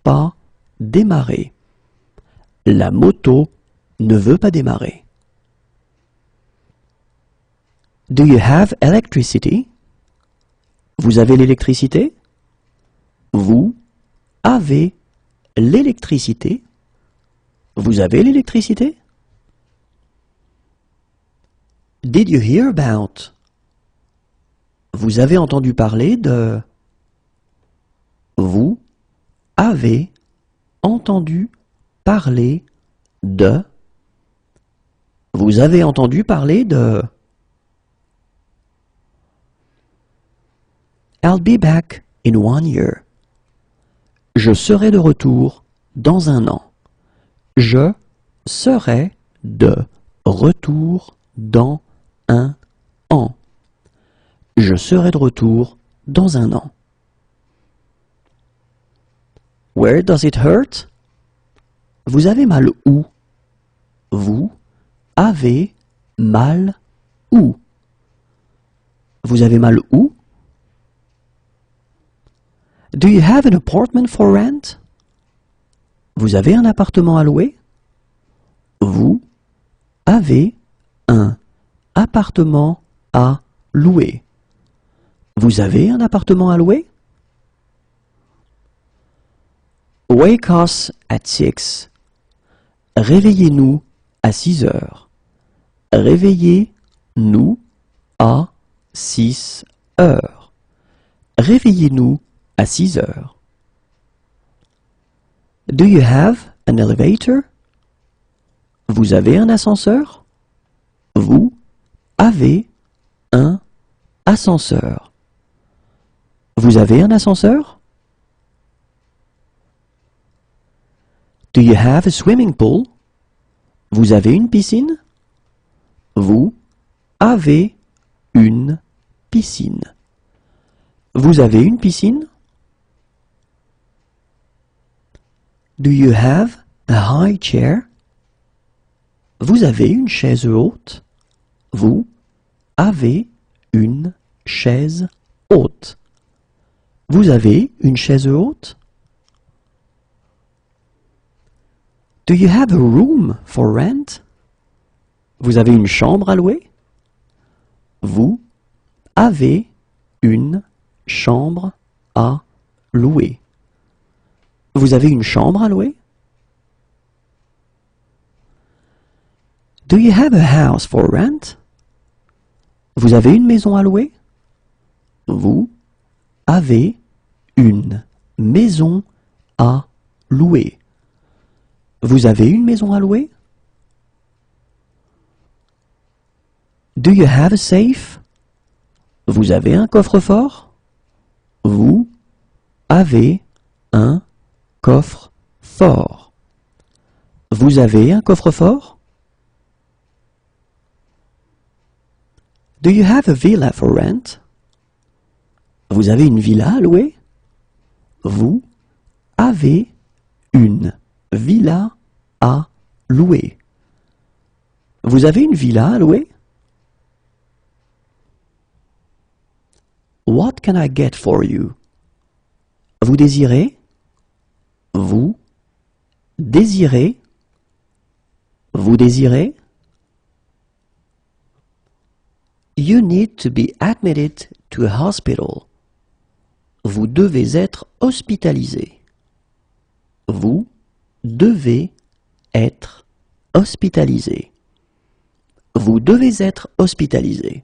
pas démarrer. La moto ne veut pas démarrer. Do you have electricity? Vous avez l'électricité? Vous avez l'électricité? Vous avez l'électricité? Did you hear about? Vous avez entendu parler de? Vous avez entendu parler de? Vous avez entendu parler de? I'll be back in 1 year. Je serai de retour dans un an. Je serai de retour dans un an. Je serai de retour dans un an. Where does it hurt? Vous avez mal où? Vous avez mal où? Vous avez mal où? Do you have an apartment for rent? Vous avez un appartement à louer? Vous avez un appartement à louer. Vous avez un appartement à louer? Wake us at 6. Réveillez-nous à 6 heures. Réveillez-nous à 6 heures. Réveillez-nous à 6 heures. Do you have an elevator? Vous avez un ascenseur? Vous avez un ascenseur. Vous avez un ascenseur? Do you have a swimming pool? Vous avez une piscine? Vous avez une piscine. Vous avez une piscine? Do you have a high chair? Vous avez une chaise haute? Vous avez une chaise haute. Vous avez une chaise haute? Do you have a room for rent? Vous avez une chambre à louer? Vous avez une chambre à louer. Vous avez une chambre à louer? Do you have a house for rent? Vous avez une maison à louer? Vous avez une maison à louer. Vous avez une maison à louer? Do you have a safe? Vous avez un coffre-fort? Vous avez un coffre-fort. Vous avez un coffre-fort? Do you have a villa for rent? Vous avez une villa à louer? Vous avez une villa à louer. Vous avez une villa à louer? What can I get for you? Vous désirez? Vous désirez? Vous désirez? You need to be admitted to a hospital. Vous devez être hospitalisé. Vous devez être hospitalisé. Vous devez être hospitalisé.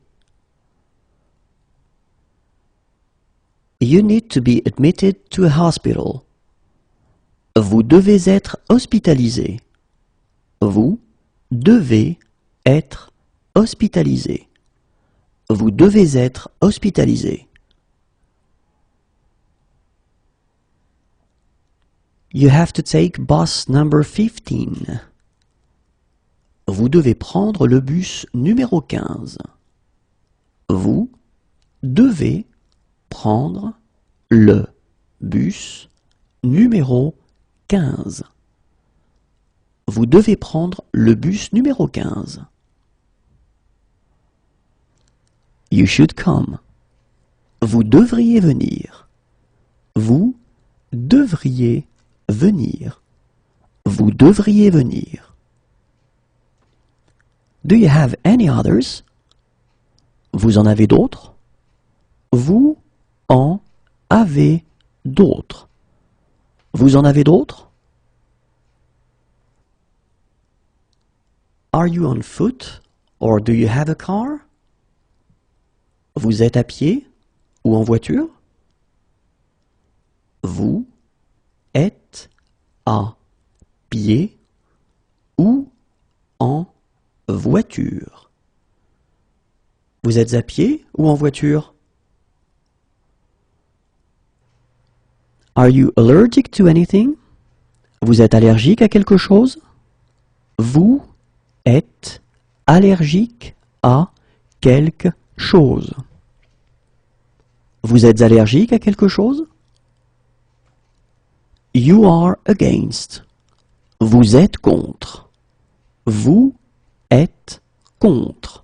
You need to be admitted to a hospital. Vous devez être hospitalisé. Vous devez être hospitalisé. Vous devez être hospitalisé. You have to take bus number 15. Vous devez prendre le bus numéro 15. Vous devez prendre le bus numéro 15. Vous devez prendre le bus numéro 15. You should come. Vous devriez venir. Vous devriez venir. Vous devriez venir. Do you have any others? Vous en avez d'autres? Vous en avez d'autres? Vous en avez d'autres? Are you on foot or do you have a car? Vous êtes à pied ou en voiture? Vous êtes à pied ou en voiture? Vous êtes à pied ou en voiture? Are you allergic to anything? Vous êtes allergique à quelque chose? Vous êtes allergique à quelque chose. Vous êtes allergique à quelque chose? You are against. Vous êtes contre. Vous êtes contre.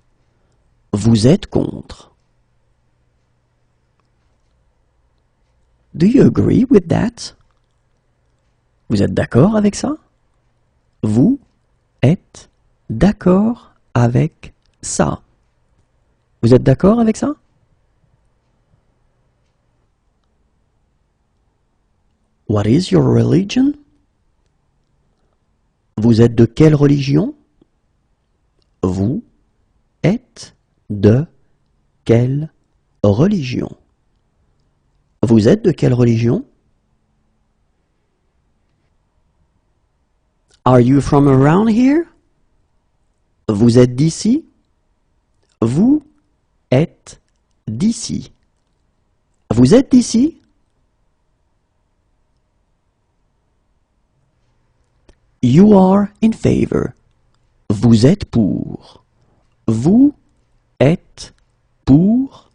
Vous êtes contre. Do you agree with that? Vous êtes d'accord avec ça? Vous êtes d'accord avec ça? Vous êtes d'accord avec ça? What is your religion? Vous êtes de quelle religion? Vous êtes de quelle religion? Vous êtes de quelle religion? Are you from around here? Vous êtes d'ici? Vous êtes d'ici. Vous êtes d'ici? You are in favor. Vous êtes pour. Vous êtes pour.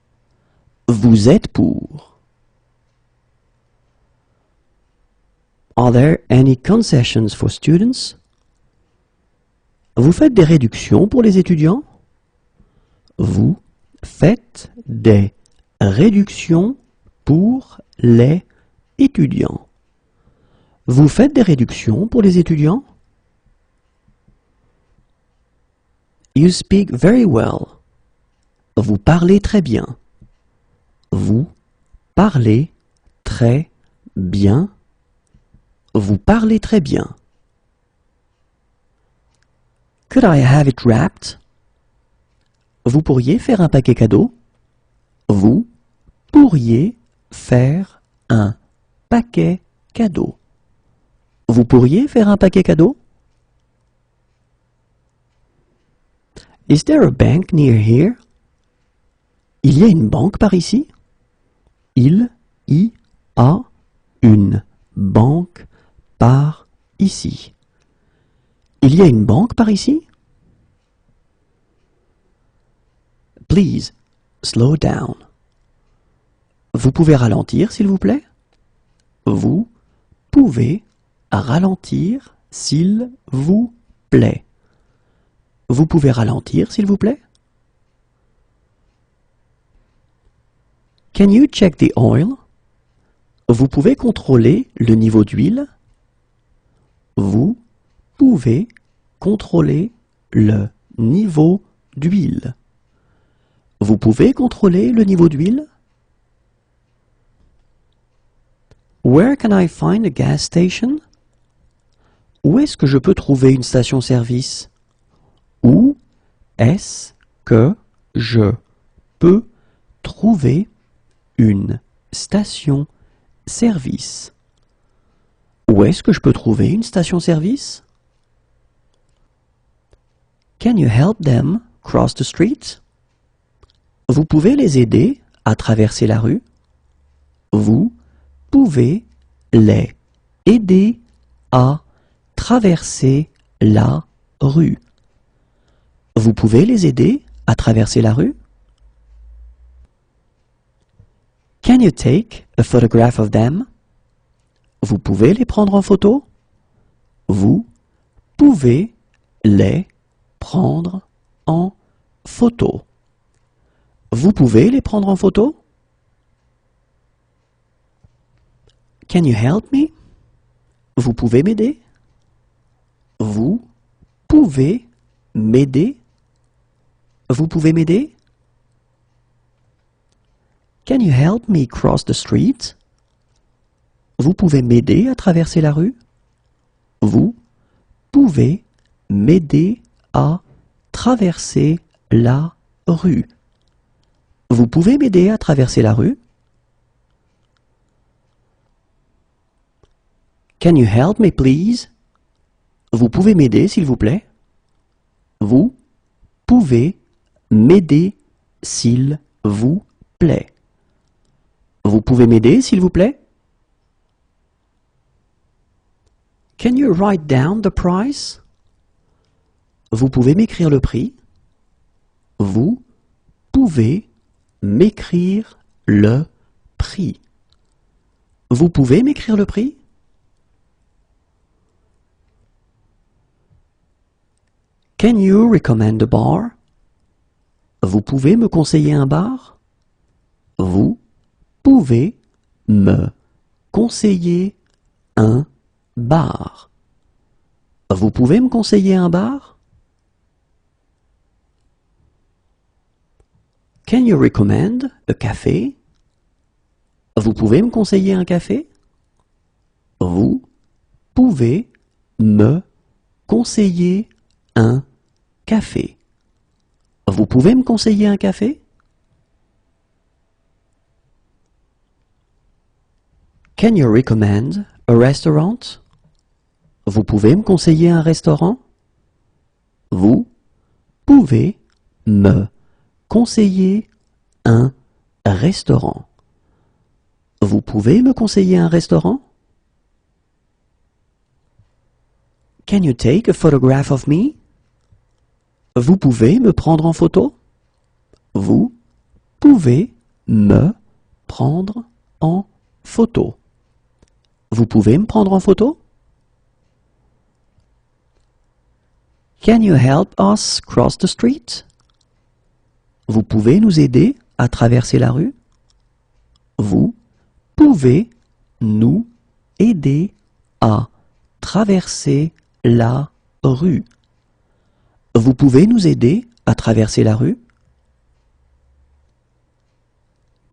Vous êtes pour. Are there any concessions for students? Vous faites des réductions pour les étudiants? Vous faites des réductions pour les étudiants. Vous faites des réductions pour les étudiants? You speak very well. Vous parlez très bien. Vous parlez très bien. Vous parlez très bien. Could I have it wrapped? Vous pourriez faire un paquet cadeau? Vous pourriez faire un paquet cadeau. Vous pourriez faire un paquet cadeau? Is there a bank near here? Il y a une banque par ici? Il y a une banque par ici. Il y a une banque par ici? Please, slow down. Vous pouvez ralentir, s'il vous plaît? Vous pouvez ralentir, s'il vous plaît. Vous pouvez ralentir, s'il vous plaît? Can you check the oil? Vous pouvez contrôler le niveau d'huile? Vous pouvez contrôler le niveau d'huile. Vous pouvez contrôler le niveau d'huile? Where can I find a gas station? Où est-ce que je peux trouver une station-service? Où est-ce que je peux trouver une station-service? Où est-ce que je peux trouver une station-service? Can you help them cross the street? Vous pouvez les aider à traverser la rue? Vous pouvez les aider à traverser la rue. Vous pouvez les aider à traverser la rue? Can you take a photograph of them? Vous pouvez les prendre en photo? Vous pouvez les prendre en photo. Vous pouvez les prendre en photo? Can you help me? Vous pouvez m'aider? Vous pouvez m'aider? Vous pouvez m'aider? Can you help me cross the street? Vous pouvez m'aider à traverser la rue? Vous pouvez m'aider à traverser la rue? Vous pouvez m'aider à traverser la rue? Can you help me please? Vous pouvez m'aider s'il vous plaît? Vous pouvez m'aider s'il vous plaît? Vous pouvez m'aider s'il vous plaît? Can you write down the price? Vous pouvez m'écrire le prix? Vous pouvez m'écrire le prix. Vous pouvez m'écrire le prix? Can you recommend a bar? Vous pouvez me conseiller un bar? Vous pouvez me conseiller un bar. Vous pouvez me conseiller un bar? Can you recommend a café? Vous pouvez me conseiller un café? Vous pouvez me conseiller un café. Vous pouvez me conseiller un café? Can you recommend a restaurant? Vous pouvez me conseiller un restaurant? Vous pouvez me conseiller un restaurant. Vous pouvez me conseiller un restaurant? Can you take a photograph of me? Vous pouvez me prendre en photo? Vous pouvez me prendre en photo. Vous pouvez me prendre en photo? Can you help us cross the street? Vous pouvez nous aider à traverser la rue? Vous pouvez nous aider à traverser la rue? Vous pouvez nous aider à traverser la rue?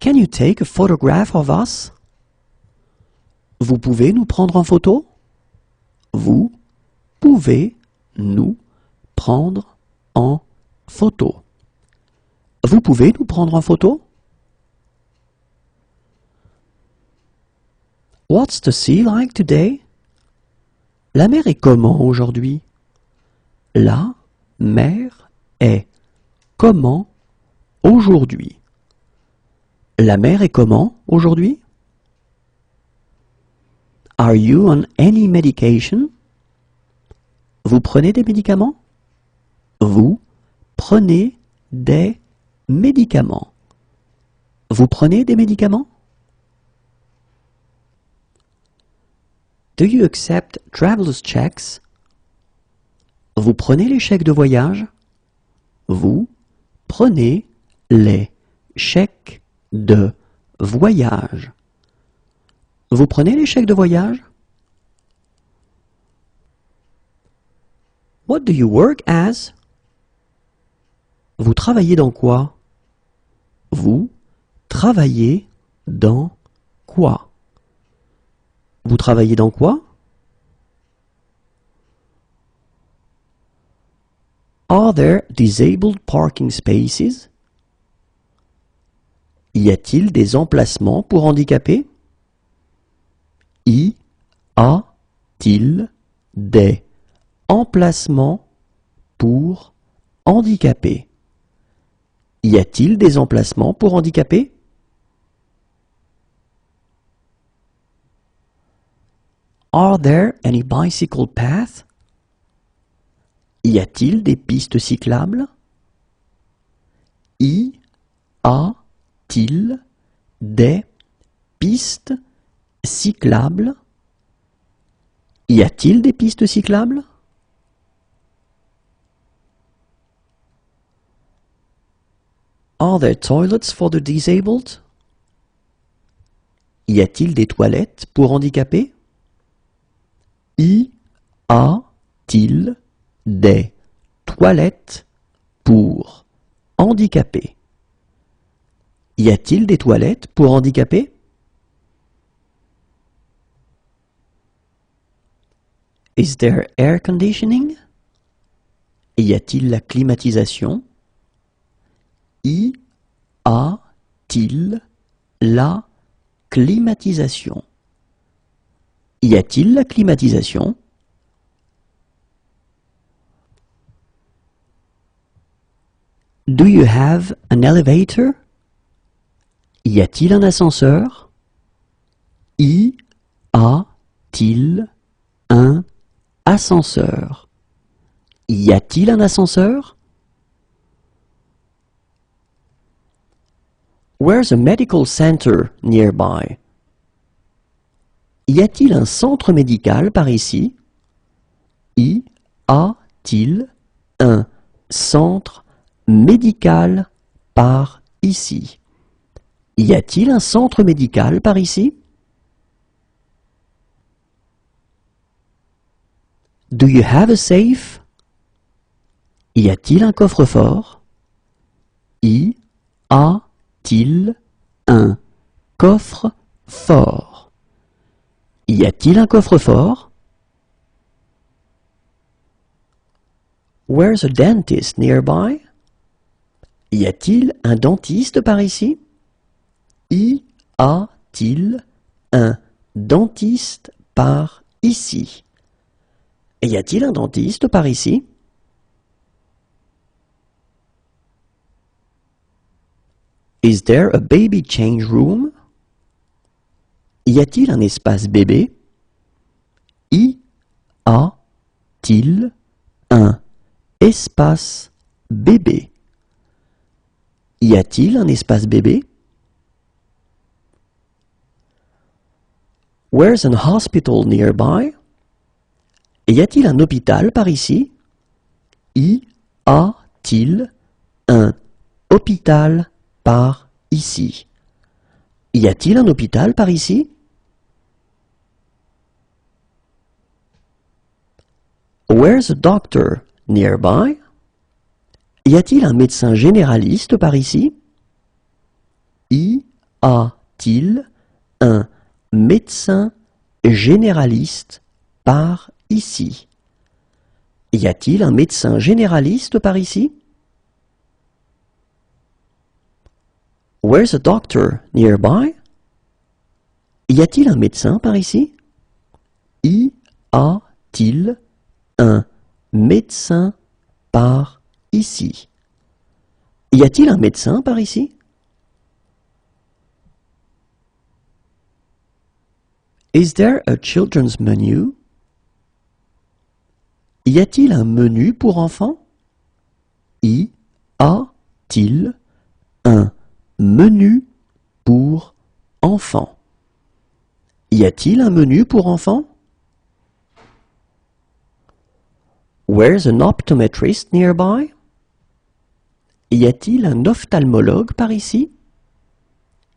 Can you take a photograph of us? Vous pouvez nous prendre en photo? Vous pouvez nous prendre en photo. Vous pouvez nous prendre en photo? What's the sea like today? La mer est comment aujourd'hui? La mer est comment aujourd'hui? La mer est comment aujourd'hui? Are you on any medication? Vous prenez des médicaments? Vous prenez des médicaments. Vous prenez des médicaments? Do you accept traveler's checks? Vous prenez les chèques de voyage? Vous prenez les chèques de voyage. Vous prenez les chèques de voyage? What do you work as? Vous travaillez dans quoi? Vous travaillez dans quoi? Vous travaillez dans quoi? Are there disabled parking spaces? Y a-t-il des emplacements pour handicapés? Y a-t-il des emplacements pour handicapés? Y a-t-il des emplacements pour handicapés? Are there any bicycle paths? Y a-t-il des pistes cyclables? Y a-t-il des pistes cyclables? Y a-t-il des pistes cyclables? Are there toilets for the disabled? Y a-t-il des toilettes pour handicapés? Y a-t-il des toilettes pour handicapés? Y a-t-il des toilettes pour handicapés? Is there air conditioning? Y a-t-il la climatisation? Y a-t-il la climatisation? Y a-t-il la climatisation? Do you have an elevator? Y a-t-il un ascenseur? Y a-t-il un ascenseur. Y a-t-il un ascenseur? Where's a medical center nearby? Y a-t-il un centre médical par ici? Y a-t-il un centre médical par ici? Y a-t-il un centre médical par ici? Do you have a safe? Y a-t-il un coffre-fort? Y a-t-il un coffre-fort? Y a-t-il un coffre-fort? Where's a dentist nearby? Y a-t-il un dentiste par ici? Y a-t-il un dentiste par ici? Y a-t-il un dentiste par ici? Is there a baby change room? Y a-t-il un espace bébé? Y a-t-il un espace bébé? Y a-t-il un espace bébé? Where's an hospital nearby? Y a-t-il un hôpital par ici? Y a-t-il un hôpital par ici? Y a-t-il un hôpital par ici? Where's a doctor nearby? Y a-t-il un médecin généraliste par ici? Y a-t-il un médecin généraliste par ici? Y a-t-il un médecin généraliste par ici? Where's a doctor nearby? Y a-t-il un médecin par ici? Y a-t-il un médecin par ici? Y a-t-il un médecin par ici? Is there a children's menu? Y a-t-il un menu pour enfants? Y a-t-il un menu pour enfants? Y a-t-il un menu pour enfants? Where's an optometrist nearby? Y a-t-il un ophtalmologue par ici?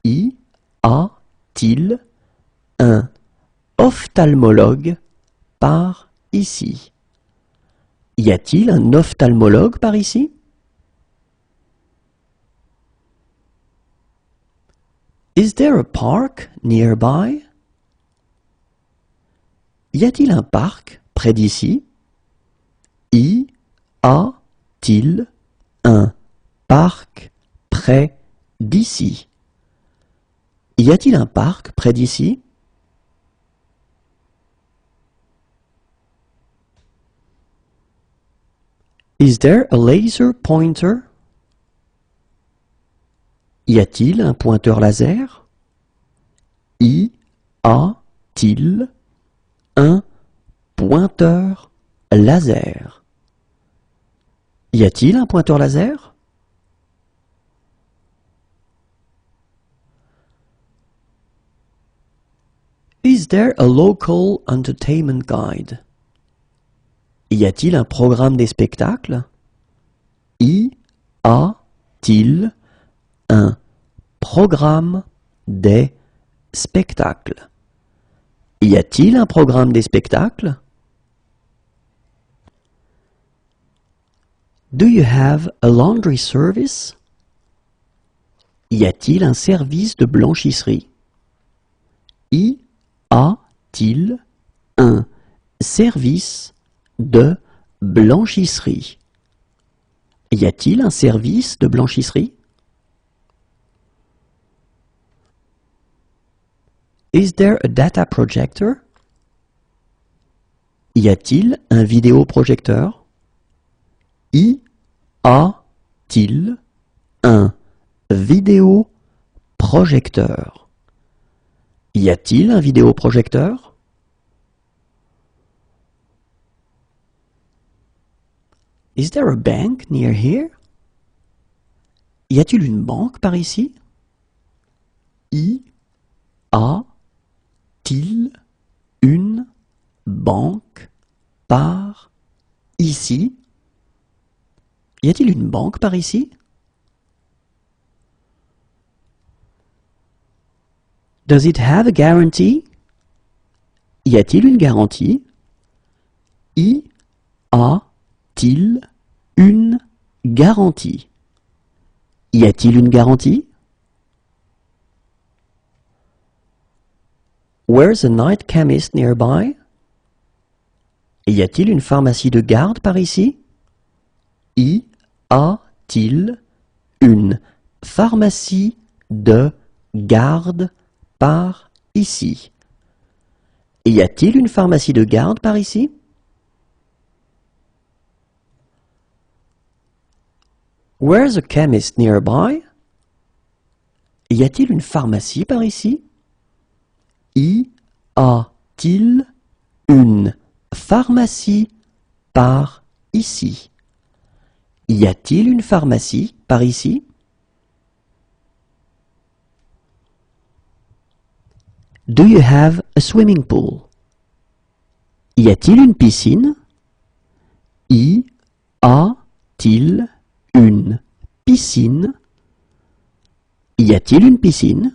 Y a-t-il un ophtalmologue par ici? Y a-t-il un ophtalmologue par ici? Is there a park nearby? Y a-t-il un parc près d'ici? Y a-t-il un parc près d'ici? Y a-t-il un parc près d'ici? Is there a laser pointer? Y a-t-il un pointeur laser? Y a-t-il un pointeur laser? Y a-t-il un pointeur laser? Is there a local entertainment guide? Y a-t-il un programme des spectacles? Y a-t-il un programme des spectacles? Y a-t-il un programme des spectacles? Do you have a laundry service? Y a-t-il un service de blanchisserie? Y a-t-il un service de blanchisserie? Y a-t-il un service de blanchisserie? Is there a data projector? Y a-t-il un vidéoprojecteur? Y a-t-il un vidéoprojecteur? Y a-t-il un vidéoprojecteur? Is there a bank near here? Y a-t-il une banque par ici? Y a-t-il une banque par ici? Y a-t-il une banque par ici? Does it have a guarantee? Y a-t-il une garantie? Y a-t-il une garantie? Y a-t-il une garantie? Where's a night chemist nearby? Y a-t-il une pharmacie de garde par ici? Y a-t-il une pharmacie de garde par ici? Y a-t-il une pharmacie de garde par ici? Where's a chemist nearby? Y a-t-il une pharmacie par ici? Y a-t-il une pharmacie par ici? Y a-t-il une pharmacie par ici? Do you have a swimming pool? Y a-t-il une piscine? Y a-t-il une piscine? Y a-t-il une piscine?